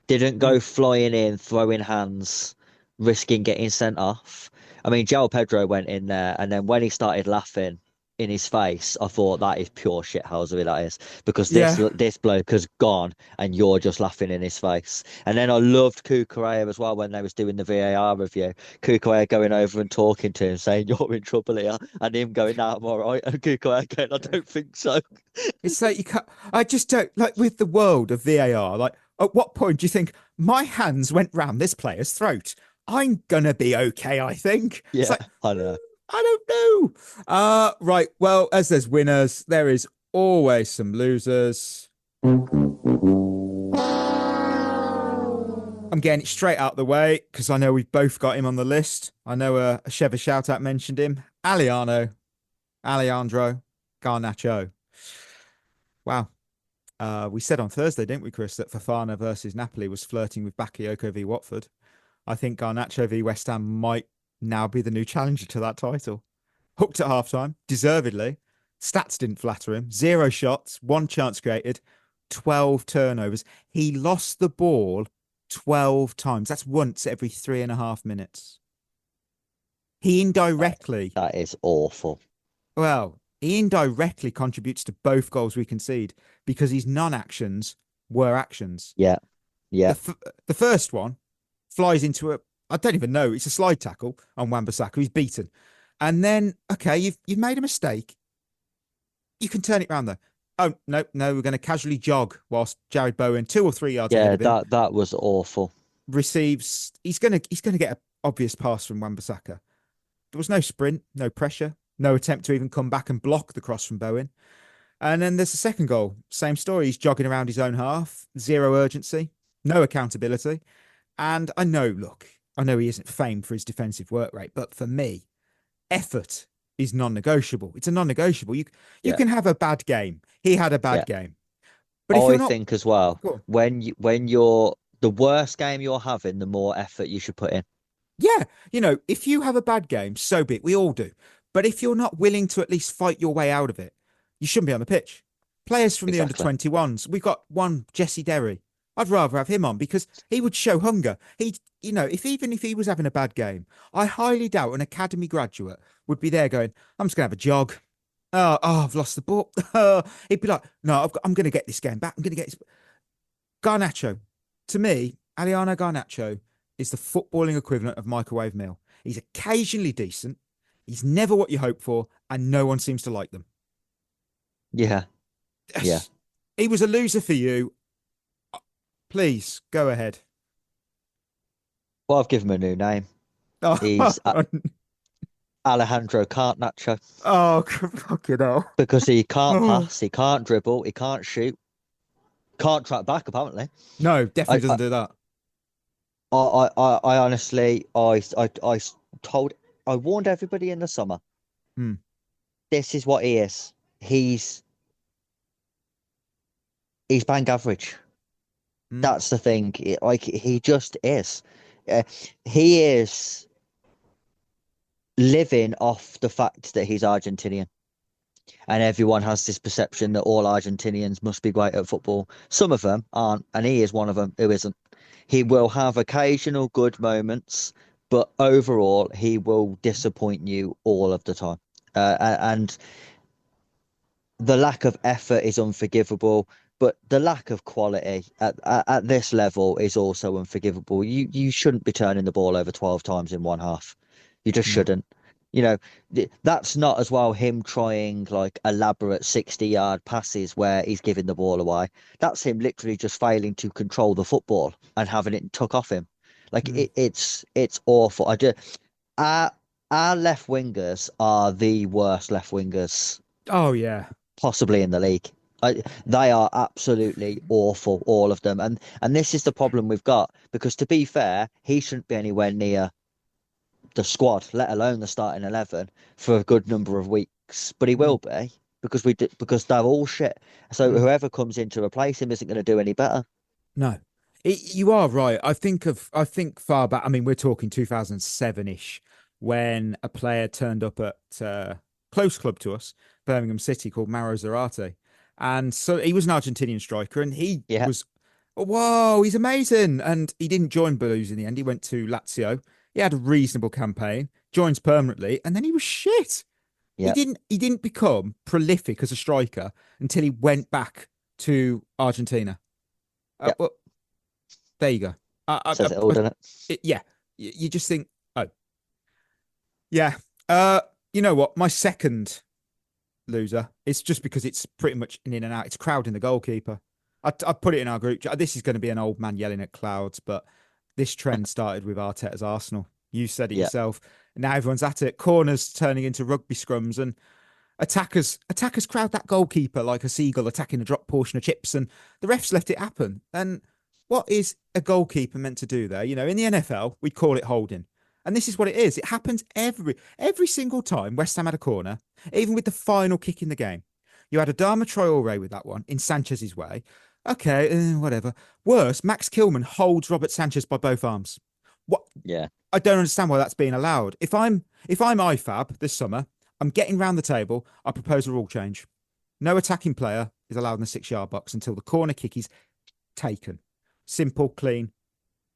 Didn't go flying in, throwing hands, risking getting sent off. I mean, Joao Pedro went in there, and then when he started laughing in his face, I thought that is pure shithousery, that is, because this bloke has gone and you're just laughing in his face. And then I loved Cucurella as well when they was doing the VAR review. Cucurella going over and talking to him, saying you're in trouble here, and him going, "Nah, I'm all right," and Cucurella going, "I don't think so." It's like, you can't. I just don't like, with the world of VAR. Like, at what point do you think my hands went round this player's throat? I'm gonna be okay, I think. Yeah, it's like, I know. I don't know. Right. Well, as there's winners, there is always some losers. I'm getting it straight out the way because I know we've both got him on the list. I know a Shevva Shoutout mentioned him. Alejandro Garnacho. Wow. We said on Thursday, didn't we, Chris, that Fofana versus Napoli was flirting with Bakayoko v Watford. I think Garnacho v West Ham might now be the new challenger to that title. Hooked at halftime, deservedly. Stats didn't flatter him. 0 shots, 1 chance created, 12 turnovers. He lost the ball 12 times. That's once every 3.5 minutes. He indirectly... That is awful. Well, he indirectly contributes to both goals we concede because his non-actions were actions. Yeah. The first one flies into I don't even know. It's a slide tackle on Wan-Bissaka. He's beaten. And then, okay, you've made a mistake. You can turn it around though. Oh, no, we're going to casually jog whilst Jared Bowen, 2 or 3 yards ahead of him, that was awful. Receives, he's going to get an obvious pass from Wan-Bissaka. There was no sprint, no pressure, no attempt to even come back and block the cross from Bowen. And then there's the second goal. Same story. He's jogging around his own half, 0 urgency, no accountability. And I know he isn't famed for his defensive work rate, but for me, effort is non-negotiable. It's a non-negotiable. You can have a bad game. He had a bad game. But I think as well, when you're the worst game you're having, the more effort you should put in. Yeah, if you have a bad game, so be it. We all do. But if you're not willing to at least fight your way out of it, you shouldn't be on the pitch. Players from the under-21s, we've got one, Jesse Derry. I'd rather have him on because he would show hunger. If he was having a bad game, I highly doubt an academy graduate would be there going, "I'm just going to have a jog. Oh, I've lost the ball." He'd be like, "No, I'm going to get this game back. I'm going to get this." Garnacho, to me, Aliano Garnacho is the footballing equivalent of Microwave Mill. He's occasionally decent. He's never what you hope for, and no one seems to like them. Yeah. he was a loser for you. Please go ahead. Well, I've given him a new name. Oh, He's Alejandro Can't Nacho. oh, fucking hell. Because he can't Oh. pass, he can't dribble, he can't shoot, can't track back. Apparently, No, definitely I doesn't do that. I honestly, I warned everybody in the summer. Hmm. This is what he is. He's bang average. Hmm. That's the thing. He just is. He is living off the fact that he's Argentinian. And everyone has this perception that all Argentinians must be great at football. Some of them aren't, and he is one of them who isn't. He will have occasional good moments, but overall, he will disappoint you all of the time. And the lack of effort is unforgivable, but the lack of quality at this level is also unforgivable. You shouldn't be turning the ball over 12 times in one half. You just shouldn't. You know, that's not as well him trying like elaborate 60-yard passes where he's giving the ball away. That's him literally just failing to control the football and having it took off him. Like it's awful. Our left wingers are the worst left wingers Oh, yeah. possibly in the league. They are absolutely awful, all of them. And this is the problem we've got, because to be fair, he shouldn't be anywhere near the squad, let alone the starting 11, for a good number of weeks. But he will be, because they're all shit. So whoever comes in to replace him isn't going to do any better. No, you are right. I think far back. I mean, we're talking 2007-ish when a player turned up at close club to us, Birmingham City, called Mauro Zarate. And so he was an Argentinian striker, and he was, whoa, he's amazing. And he didn't join Blues in the end. He went to Lazio. He had a reasonable campaign, joins permanently, and then he was shit. Yep. He didn't become prolific as a striker until he went back to Argentina. Well, there you go. Says it all, doesn't it? Yeah. You just think, oh, yeah. You know what? My second loser is just because it's pretty much an in and out. It's crowding the goalkeeper. I put it in our group. This is going to be an old man yelling at clouds, but this trend started with Arteta's Arsenal. You said it yourself. Now everyone's at it. Corners turning into rugby scrums, and attackers crowd that goalkeeper like a seagull attacking a drop portion of chips, and the refs left it happen. And what is a goalkeeper meant to do there? You know, in the NFL, we'd call it holding. And this is what it is. It happens every single time West Ham had a corner, even with the final kick in the game. You had Adama Traore with that one in Sanchez's way. Okay, whatever. Worse, Max Kilman holds Robert Sanchez by both arms. What? Yeah. I don't understand why that's being allowed. If I'm IFAB this summer, I'm getting round the table. I propose a rule change. No attacking player is allowed in the 6-yard box until the corner kick is taken. Simple, clean,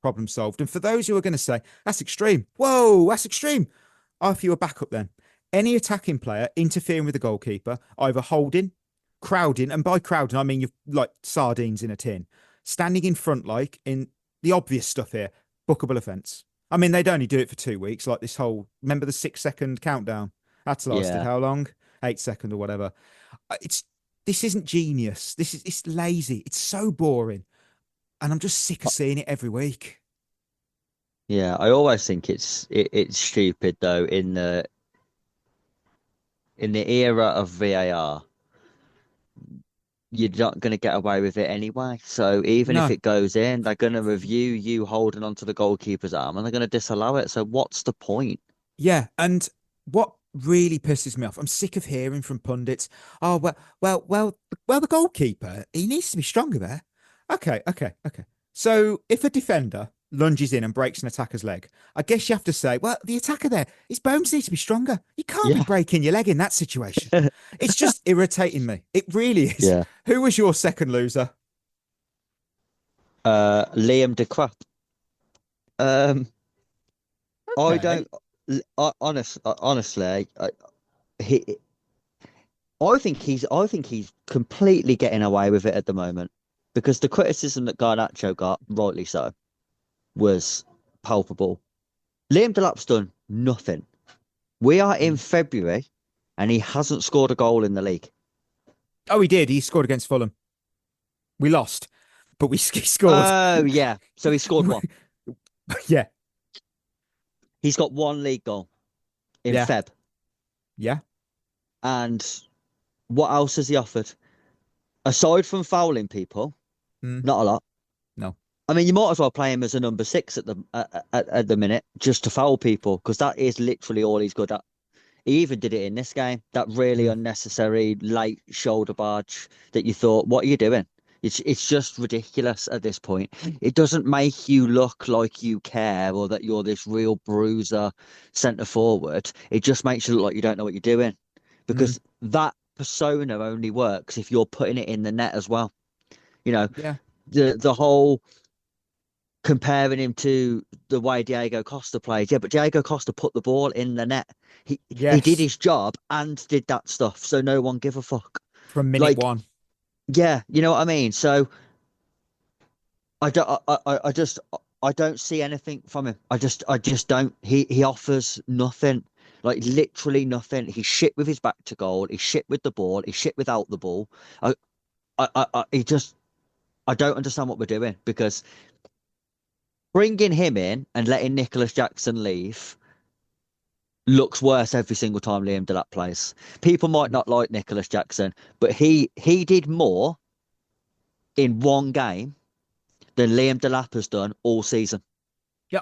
problem solved. And for those who are going to say, that's extreme. Whoa, that's extreme. I offer you a backup then. Any attacking player interfering with the goalkeeper, either holding, crowding, and by crowding, I mean you've like sardines in a tin, standing in front like in the obvious stuff here, bookable offence. I mean, they'd only do it for 2 weeks, like this whole, remember the 6-second countdown? That's lasted how long? 8 seconds or whatever. This isn't genius. It's lazy. It's so boring. And I'm just sick of seeing it every week. Yeah, I always think it's stupid though in the era of VAR. You're not going to get away with it anyway. So even if it goes in, they're going to review you holding onto the goalkeeper's arm and they're going to disallow it. So what's the point? Yeah, and what really pisses me off, I'm sick of hearing from pundits, oh, well, the goalkeeper, he needs to be stronger there. Okay. So if a defender lunges in and breaks an attacker's leg, I guess you have to say, well, the attacker there, his bones need to be stronger. You can't be breaking your leg in that situation. It's just irritating me. It really is. Yeah. Who was your second loser? Liam de Crap. Okay. I don't. Honestly, I think he's completely getting away with it at the moment, because the criticism that Garnacho got, rightly so, was palpable. Liam Delap's done nothing. We are in February and he hasn't scored a goal in the league. Oh, he did. He scored against Fulham. We lost, but he scored. Oh, yeah. So he scored one. Yeah. He's got one league goal in Yeah. Feb. Yeah. And what else has he offered? Aside from fouling people, not a lot. No. I mean, you might as well play him as a number 6 at the minute, just to foul people, because that is literally all he's good at. He even did it in this game. That really unnecessary late shoulder barge that you thought, what are you doing? It's just ridiculous at this point. It doesn't make you look like you care or that you're this real bruiser centre forward. It just makes you look like you don't know what you're doing, because that persona only works if you're putting it in the net as well. You know, Yeah. the whole comparing him to the way Diego Costa played. Yeah, but Diego Costa put the ball in the net. He did his job and did that stuff, so no one give a fuck. From minute one. Yeah, you know what I mean? So I don't see anything from him. I just don't. He offers nothing. Like literally nothing. He's shit with his back to goal. He's shit with the ball. He's shit without the ball. I don't understand what we're doing, because bringing him in and letting Nicholas Jackson leave looks worse every single time Liam Delap plays. People might not like Nicholas Jackson, but he did more in one game than Liam Delap has done all season. Yeah,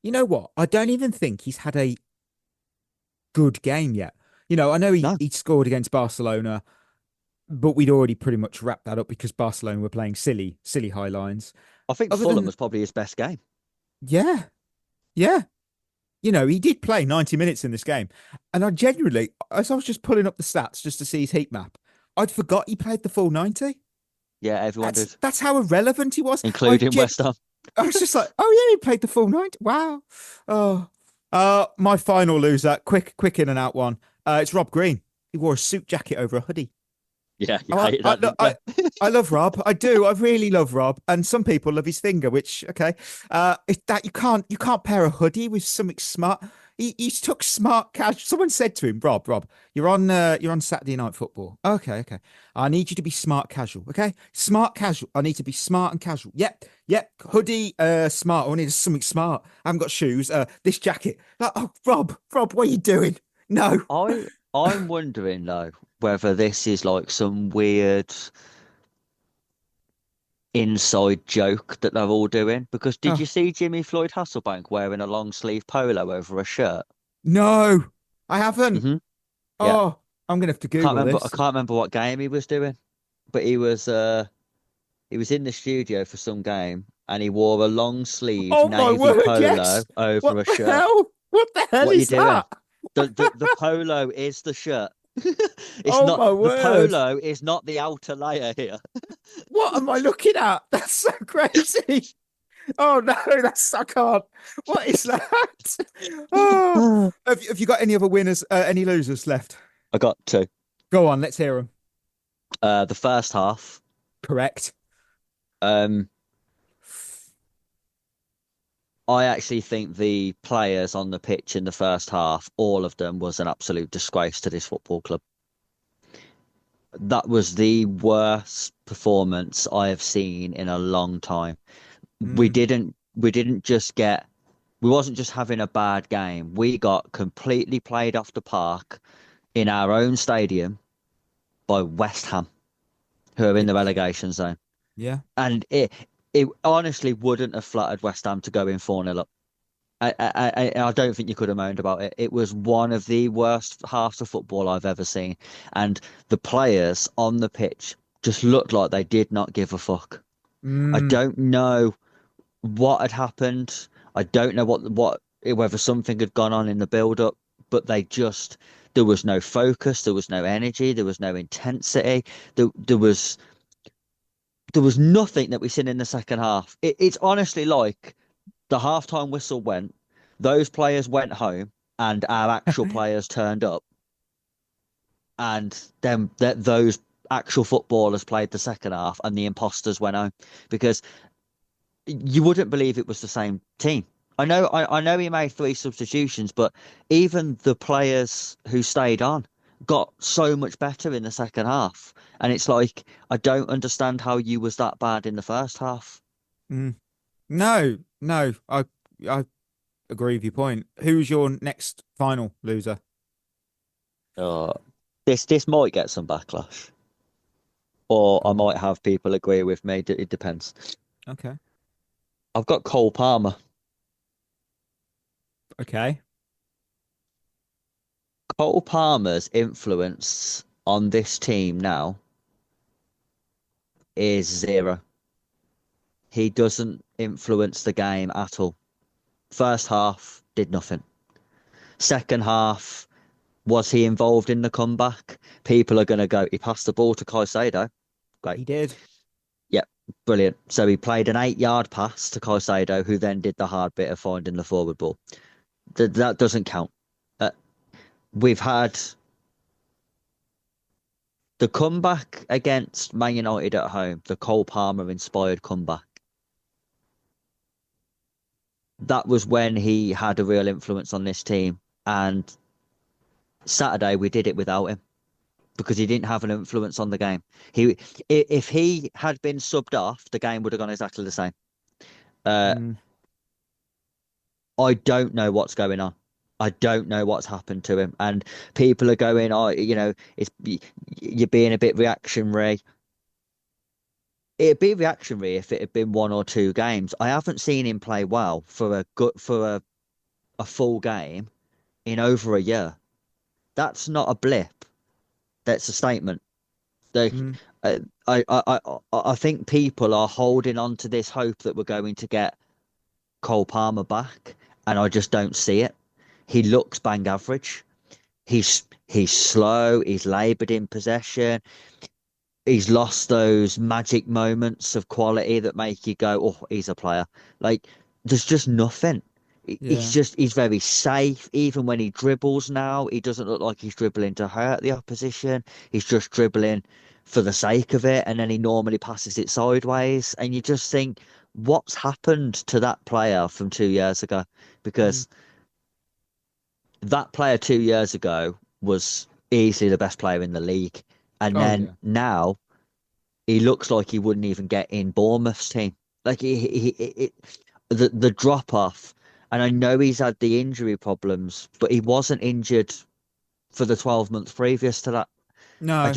you know what? I don't even think he's had a good game yet. You know, I know he scored against Barcelona, but we'd already pretty much wrapped that up because Barcelona were playing silly high lines. I think Fulham was probably his best game. Yeah. Yeah. You know, he did play 90 minutes in this game. And I genuinely, as I was just pulling up the stats just to see his heat map, I'd forgot he played the full 90. Yeah, everyone did. That's how irrelevant he was. Including West Ham. I was just like, oh yeah, he played the full 90. Wow. Oh, my final loser, quick in and out one. It's Rob Green. He wore a suit jacket over a hoodie. Yeah, I love Rob. I do. I really love Rob. And some people love his finger, which okay. That you can't pair a hoodie with something smart. He took smart casual. Someone said to him, Rob, you're on Saturday Night Football. Okay. I need you to be smart casual. Okay, smart casual. I need to be smart and casual. Yep. Hoodie, smart. I need something smart. I haven't got shoes. This jacket. Oh, Rob, what are you doing? No. I'm wondering though whether this is like some weird inside joke that they're all doing. Because did you see Jimmy Floyd Hasselbank wearing a long sleeve polo over a shirt? No, I haven't. Mm-hmm. Oh, yeah. I'm gonna have to Google this. I can't remember what game he was doing, but he was in the studio for some game and he wore a long sleeve navy polo over a shirt. What the hell is that? The polo is the shirt. The polo is not the outer layer here. What am I looking at? That's so crazy. Oh no, I can't. What is that? Oh. Have you got any other winners, any losers left? I got 2. Go on, let's hear them. The first half. Correct. I actually think the players on the pitch in the first half, all of them, was an absolute disgrace to this football club. That was the worst performance I have seen in a long time. We wasn't just having a bad game. We got completely played off the park in our own stadium by West Ham, who are in the relegation zone. Yeah. And it honestly wouldn't have flattered West Ham to go in 4-0 up. I don't think you could have moaned about it. It was one of the worst halves of football I've ever seen. And the players on the pitch just looked like they did not give a fuck. I don't know what had happened. I don't know whether something had gone on in the build-up, but there was no focus, there was no energy, there was no intensity. There was nothing that we've seen in the second half. It's honestly like the halftime whistle went, those players went home, and our actual players turned up. And then those actual footballers played the second half, and the imposters went home. Because you wouldn't believe it was the same team. I know he made 3 substitutions, but even the players who stayed on, got so much better in the second half. And it's like, I don't understand how you was that bad in the first half. Mm. No, I agree with your point. Who's your next final loser? This might get some backlash, or I Go on. might have people agree with me. It depends. Okay. I've got Cole Palmer. Okay. Cole Palmer's influence on this team now is zero. He doesn't influence the game at all. First half, did nothing. Second half, was he involved in the comeback? People are going to go, he passed the ball to Caicedo. Great. He did. Yep, brilliant. So he played an 8-yard pass to Caicedo, who then did the hard bit of finding the forward ball. That doesn't count. We've had the comeback against Man United at home, the Cole Palmer inspired comeback. That was when he had a real influence on this team. And Saturday we did it without him because he didn't have an influence on the game. If he had been subbed off, the game would have gone exactly the same. I don't know what's going on. I don't know what's happened to him. And people are going, oh, you're being a bit reactionary. It'd be reactionary if it had been 1 or 2 games. I haven't seen him play well for a full game in over a year. That's not a blip. That's a statement. I think people are holding on to this hope that we're going to get Cole Palmer back, and I just don't see it. He looks bang average. He's slow. He's laboured in possession. He's lost those magic moments of quality that make you go, "Oh, he's a player." Like there's just nothing. He's very safe. Even when he dribbles now, he doesn't look like he's dribbling to hurt the opposition. He's just dribbling for the sake of it, and then he normally passes it sideways. And you just think, what's happened to that player from 2 years ago? Because that player 2 years ago was easily the best player in the league. And then now he looks like he wouldn't even get in Bournemouth's team. Like the drop off. And I know he's had the injury problems, but he wasn't injured for the 12 months previous to that. No.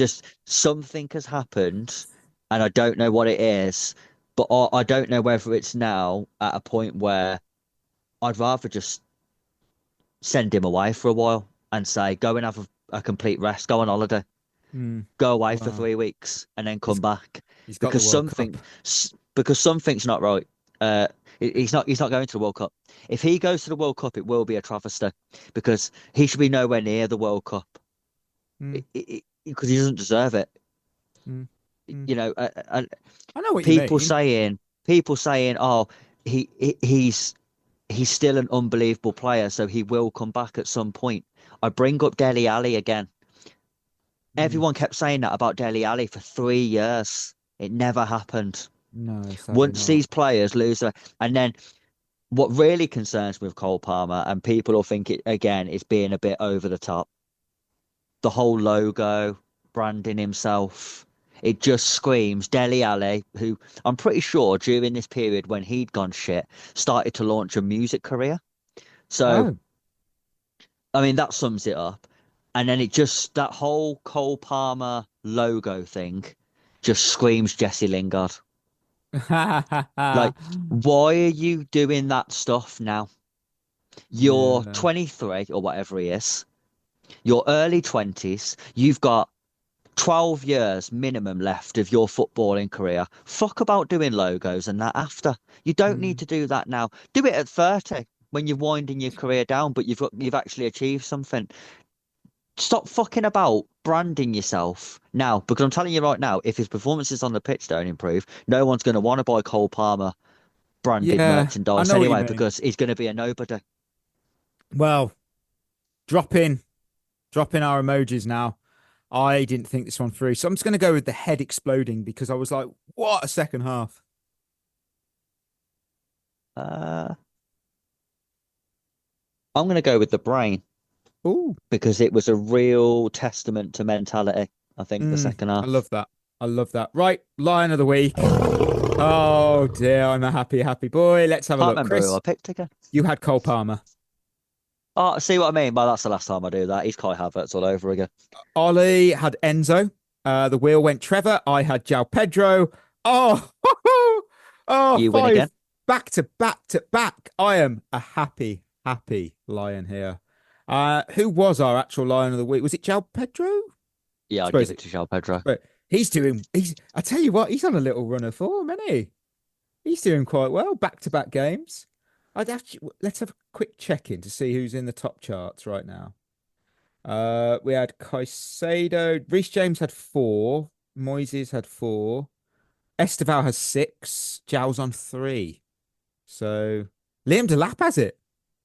Something has happened and I don't know what it is, but I don't know whether it's now at a point where I'd rather just send him away for a while and say, go and have a complete rest, go on holiday, go away for 3 weeks and then come back. Because something's not right. He's not going to the World Cup. If he goes to the World Cup, it will be a travesty because he should be nowhere near the World Cup because he doesn't deserve it. You know, I know what people you mean. saying, oh, he's still an unbelievable player, so he will come back at some point. I bring up Dele Alli again. Everyone kept saying that about Dele Alli for 3 years. It never happened. No. Once these players lose, and then what really concerns me with Cole Palmer, and people will think it again, is being a bit over the top. The whole logo, branding himself, it just screams Dele Alli, who I'm pretty sure during this period when he'd gone shit, started to launch a music career. So, I mean, that sums it up. And then that whole Cole Palmer logo thing just screams Jesse Lingard. Like, why are you doing that stuff now? You're 23 or whatever he is. You're early 20s. You've got 12 years minimum left of your footballing career. Fuck about doing logos and that after. You don't need to do that now. Do it at 30 when you're winding your career down, but you've actually achieved something. Stop fucking about branding yourself now, because I'm telling you right now, if his performances on the pitch don't improve, no one's going to want to buy Cole Palmer branded merchandise anyway, because he's going to be a nobody. Well, drop in our emojis now. I didn't think this one through, so I'm just going to go with the head exploding because I was like, what a second half. I'm going to go with the brain. Ooh. because it was a real testament to mentality, I think, the second half. I love that. I love that. Right, Lion of the Week. Oh dear, I'm a happy boy. Let's have a Can't look. remember who I Chris, picked again. you had Cole Palmer. Oh, see what I mean? Well, that's the last time I do that. He's Kai Havertz all over again. Ollie had Enzo. The wheel went Trevor. I had Joao Pedro. Oh, oh, You win five again. back to back. I am a happy Lion here. Who was our actual Lion of the Week? Was it Joao Pedro? Yeah, I'd give it to Joao Pedro. But I tell you what, he's on a little run of form, isn't he? He's doing quite well, back-to-back games. Let's have a quick check-in to see who's in the top charts right now. We had Caicedo. Reece James had 4. Moises had 4. Esteval has 6. Joao's on 3. So Liam Delap has it.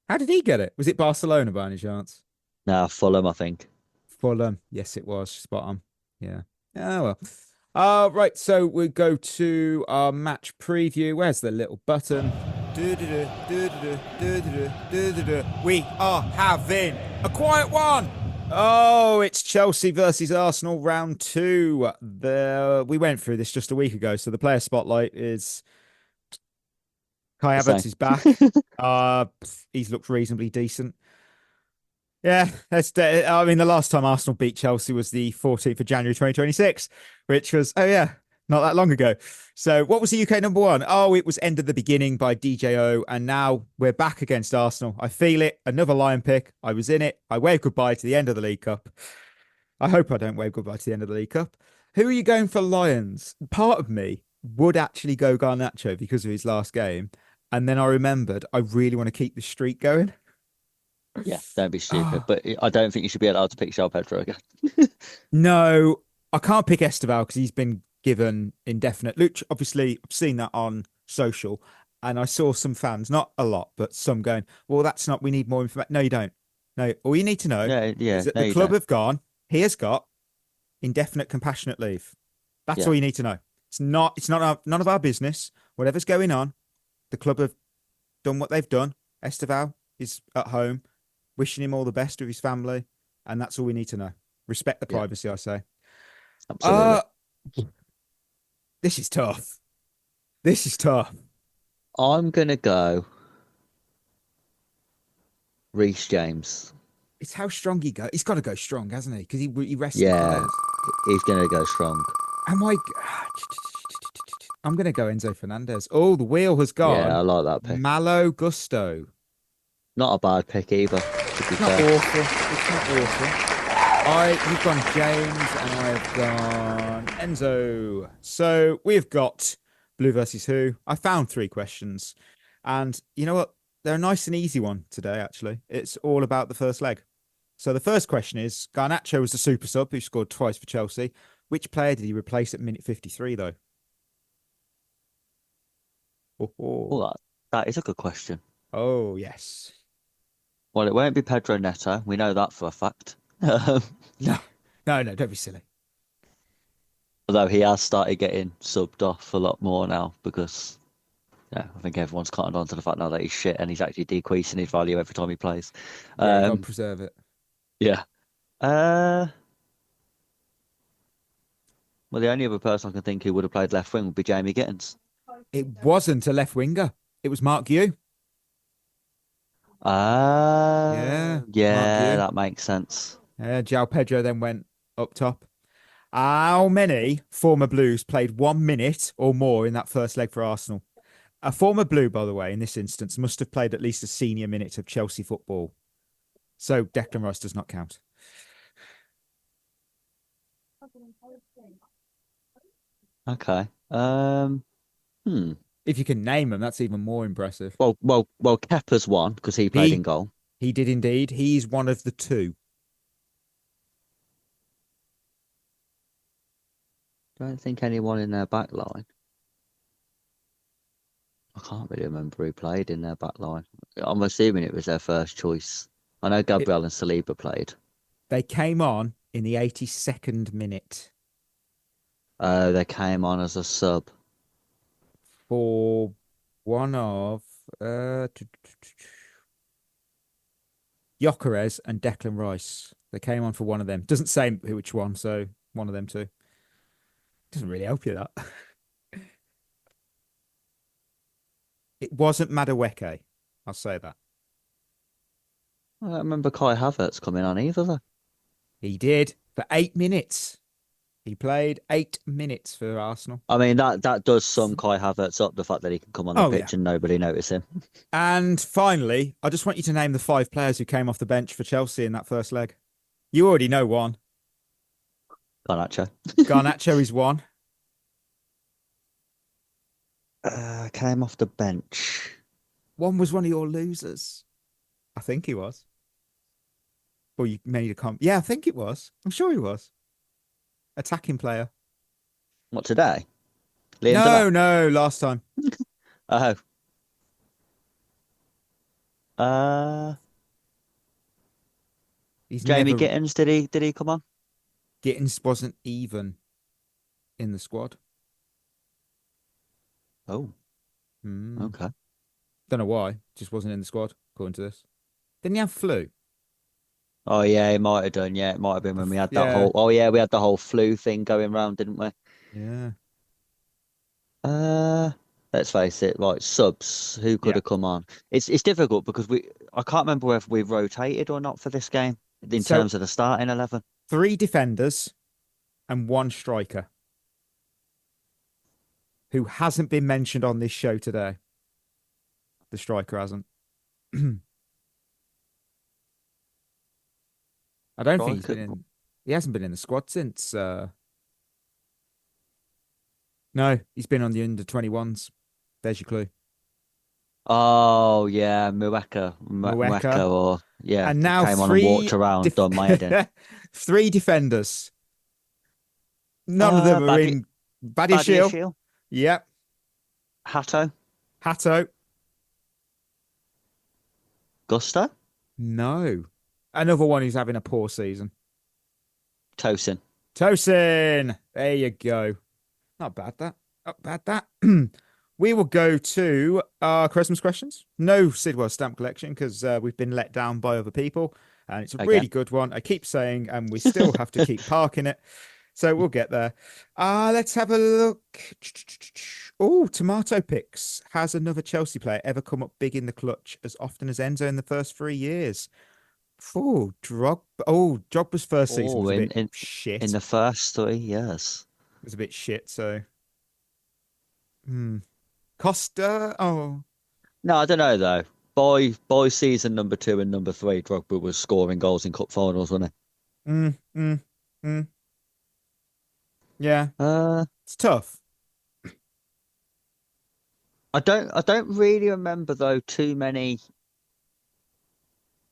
How did he get it? Was it Barcelona by any chance? Nah, Fulham, I think. Fulham. Yes, it was. Spot on. Yeah. Oh, well. Right. So we go to our match preview. Where's the little button? We are having a quiet one. Oh, it's Chelsea versus Arsenal round 2. We went through this just a week ago. So the player spotlight is Kai Havertz is back. He's looked reasonably decent. Yeah, I mean, the last time Arsenal beat Chelsea was the 14th of January 2026, which was, not that long ago. So what was the UK number 1? Oh, it was End of the Beginning by DJO. And now we're back against Arsenal. I feel it. Another Lion pick. I was in it. I waved goodbye to the end of the League Cup. I hope I don't wave goodbye to the end of the League Cup. Who are you going for Lions? Part of me would actually go Garnacho because of his last game. And then I remembered I really want to keep the streak going. Yeah, don't be stupid. But I don't think you should be allowed to pick Joao Pedro again. No, I can't pick Esteval because he's been given indefinite. Luch, obviously, I've seen that on social, and I saw some fans, not a lot, but some going, well, that's not, we need more information. No, you don't. No, all you need to know is that the club have gone, he has got indefinite compassionate leave. That's all you need to know. It's none of our business. Whatever's going on, the club have done what they've done. Esteval is at home, wishing him all the best with his family, and that's all we need to know. Respect the privacy, I say. Absolutely. This is tough. This is tough. I'm going to go Reece James. It's how strong he goes. He's got to go strong, hasn't he? Because he rested. Yeah, he's going to go strong. I'm going to go Enzo Fernandez. Oh, the wheel has gone. Yeah, I like that pick. Malo Gusto. Not a bad pick either. It's not awful. It's not awful. You've gone James and I've gone Enzo. So we've got Blue versus Who. I found 3 questions. And you know what? They're a nice and easy one today, actually. It's all about the first leg. So the first question is, Garnacho was the super sub who scored twice for Chelsea. Which player did he replace at minute 53, though? Oh, that is a good question. Oh, yes. Well, it won't be Pedro Neto. We know that for a fact. No, don't be silly. Although he has started getting subbed off a lot more now because I think everyone's cottoned on to the fact now that he's shit and he's actually decreasing his value every time he plays. God preserve it. Yeah. Well, the only other person I can think who would have played left wing would be Jamie Gittins. It wasn't a left winger. It was Mark Yu. Yeah, that makes sense. Joao Pedro then went up top. How many former Blues played 1 minute or more in that first leg for Arsenal? A former Blue, by the way, in this instance, must have played at least a senior minute of Chelsea football. So Declan Rice does not count. Okay. If you can name them, that's even more impressive. Well, Kepa's one because he played in goal. He did indeed. He's one of the 2. Don't think anyone in their back line. I can't really remember who played in their back line. I'm assuming it was their first choice. I know Gabriel and Saliba played. They came on in the 82nd minute. They came on as a sub. For one of... Gyökeres and Declan Rice. They came on for one of them. Doesn't say which one, so one of them two. Doesn't really help you, that. It wasn't Madueke. I'll say that. I don't remember Kai Havertz coming on either, though. He did for 8 minutes. He played 8 minutes for Arsenal. I mean, that does sum Kai Havertz up, the fact that he can come on the pitch and nobody notice him. And finally, I just want you to name the 5 players who came off the bench for Chelsea in that first leg. You already know one. Garnacho. Garnacho is one. Came off the bench. One was one of your losers. I think he was. Or you made a comment. Yeah, I think it was. I'm sure he was. Attacking player. What, today? Liam No, last time. Oh. Jamie Gittins, did he come on? Gittins wasn't even in the squad. Oh. Okay. Don't know why. Just wasn't in the squad, according to this. Didn't he have flu? Oh yeah, it might have done. Yeah, it might have been when we had that whole. Oh yeah, we had the whole flu thing going round, didn't we? Yeah. Let's face it. Like subs, who could have come on? It's difficult because I can't remember whether we've rotated or not for this game in terms of the starting 11. 3 defenders and 1 striker who hasn't been mentioned on this show today. The striker hasn't. I don't think he's been in. He hasn't been in the squad since. No, he's been on the under-21s. There's your clue. Oh yeah, Mueka or yeah. And now came on and walked around, done my head in. 3 defenders. None of them are in Badiashile. Yep. Hatto. Gusto? No. Another one who's having a poor season. Tosin. There you go. Not bad, that. We will go to our Christmas questions. No Sidwell stamp collection because we've been let down by other people. And it's a really good one. I keep saying, and we still have to keep parking it. So we'll get there. Let's have a look. Oh, Tomato Picks. Has another Chelsea player ever come up big in the clutch as often as Enzo in the first 3 years? Oh, Drogba's first season was a bit shit. In the first 3 years. It was a bit shit, so... Costa? Oh. No, I don't know, though. By season number 2 and number 3, Drogba was scoring goals in cup finals, wasn't he? Yeah. It's tough. I don't really remember though too many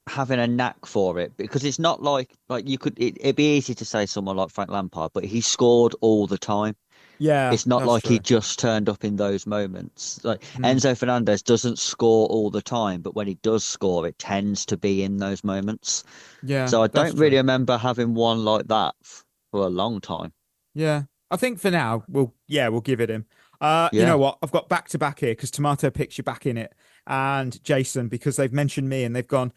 having a knack for it because it's not like you could it'd be easy to say someone like Frank Lampard, but he scored all the time. Yeah. It's not like he just turned up in those moments. Like Enzo Fernandez doesn't score all the time, but when he does score, it tends to be in those moments. Yeah. So I don't really remember having one like that for a long time. Yeah. I think for now, we'll give it him. You know what? I've got back-to-back here because Tomato picks you back in it. And Jason, because they've mentioned me and they've gone...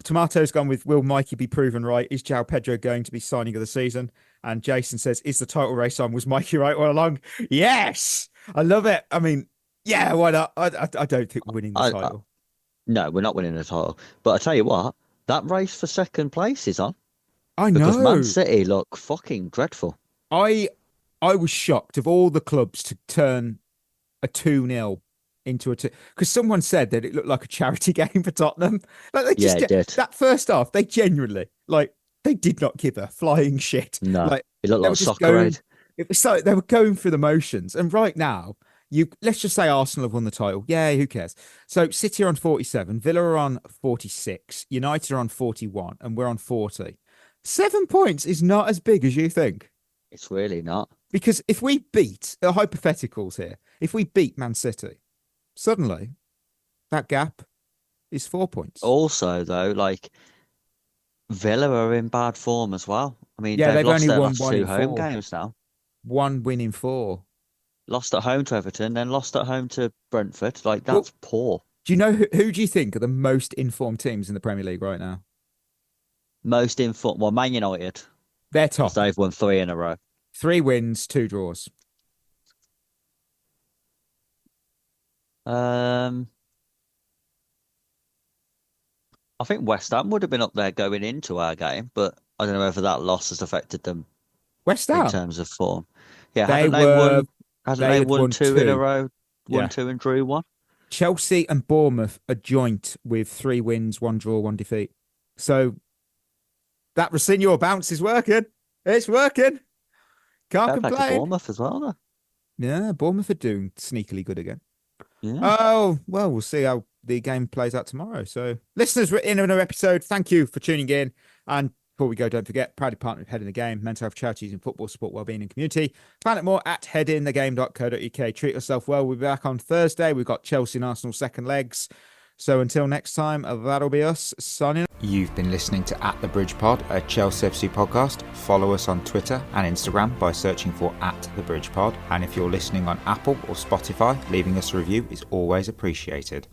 Tomato's gone with, will Mikey be proven right? Is Joao Pedro going to be signing of the season? And Jason says, is the title race on? Was Mikey right all along? Yes! I love it. I mean, yeah, why not? I don't think we're winning the title. No, we're not winning the title. But I tell you what, that race for second place is on. I know. Because Man City look fucking dreadful. I was shocked of all the clubs to turn a 2-0 into a 2, because someone said that it looked like a charity game for Tottenham. Like they just it did. That first half, they genuinely they did not give a flying shit. No, like it looked like soccer aid. It was like they were going through the motions. And right now, let's just say Arsenal have won the title. Yeah, who cares? So City are on 47, Villa are on 46, United are on 41, and we're on 40. 7 points is not as big as you think. It's really not. Because if we beat, hypotheticals here, if we beat Man City, suddenly that gap is 4 points. Also, though, Villa are in bad form as well. I mean, they've lost only their won last 2 home games now. 1 win in 4. Lost at home to Everton, then lost at home to Brentford. That's poor. Do you know who do you think are the most informed teams in the Premier League right now? Most in football, Man United. They're top. They've won 3 in a row. 3 wins, 2 draws. I think West Ham would have been up there going into our game, but I don't know whether that loss has affected them West in Ham. terms of form. Yeah, They hadn't they were- won 2 in a row? Yeah. Won 2 and drew 1. Chelsea and Bournemouth are joint with 3 wins, 1 draw, 1 defeat. So that Rosenior bounce is working. It's working. Can't Fair play to complain. Bournemouth as well, though. Yeah, Bournemouth are doing sneakily good again. Yeah. Oh, well, we'll see how the game plays out tomorrow. So, listeners, we're in another episode. Thank you for tuning in. And before we go, don't forget, proudly partner with Head in the Game, mental health charities in football, support wellbeing and community. Find out more at headinthegame.co.uk. Treat yourself well. We'll be back on Thursday. We've got Chelsea and Arsenal second legs. So until next time, that'll be us signing. You've been listening to At the Bridge Pod, a Chelsea FC podcast. Follow us on Twitter and Instagram by searching for At the Bridge Pod. And if you're listening on Apple or Spotify, leaving us a review is always appreciated.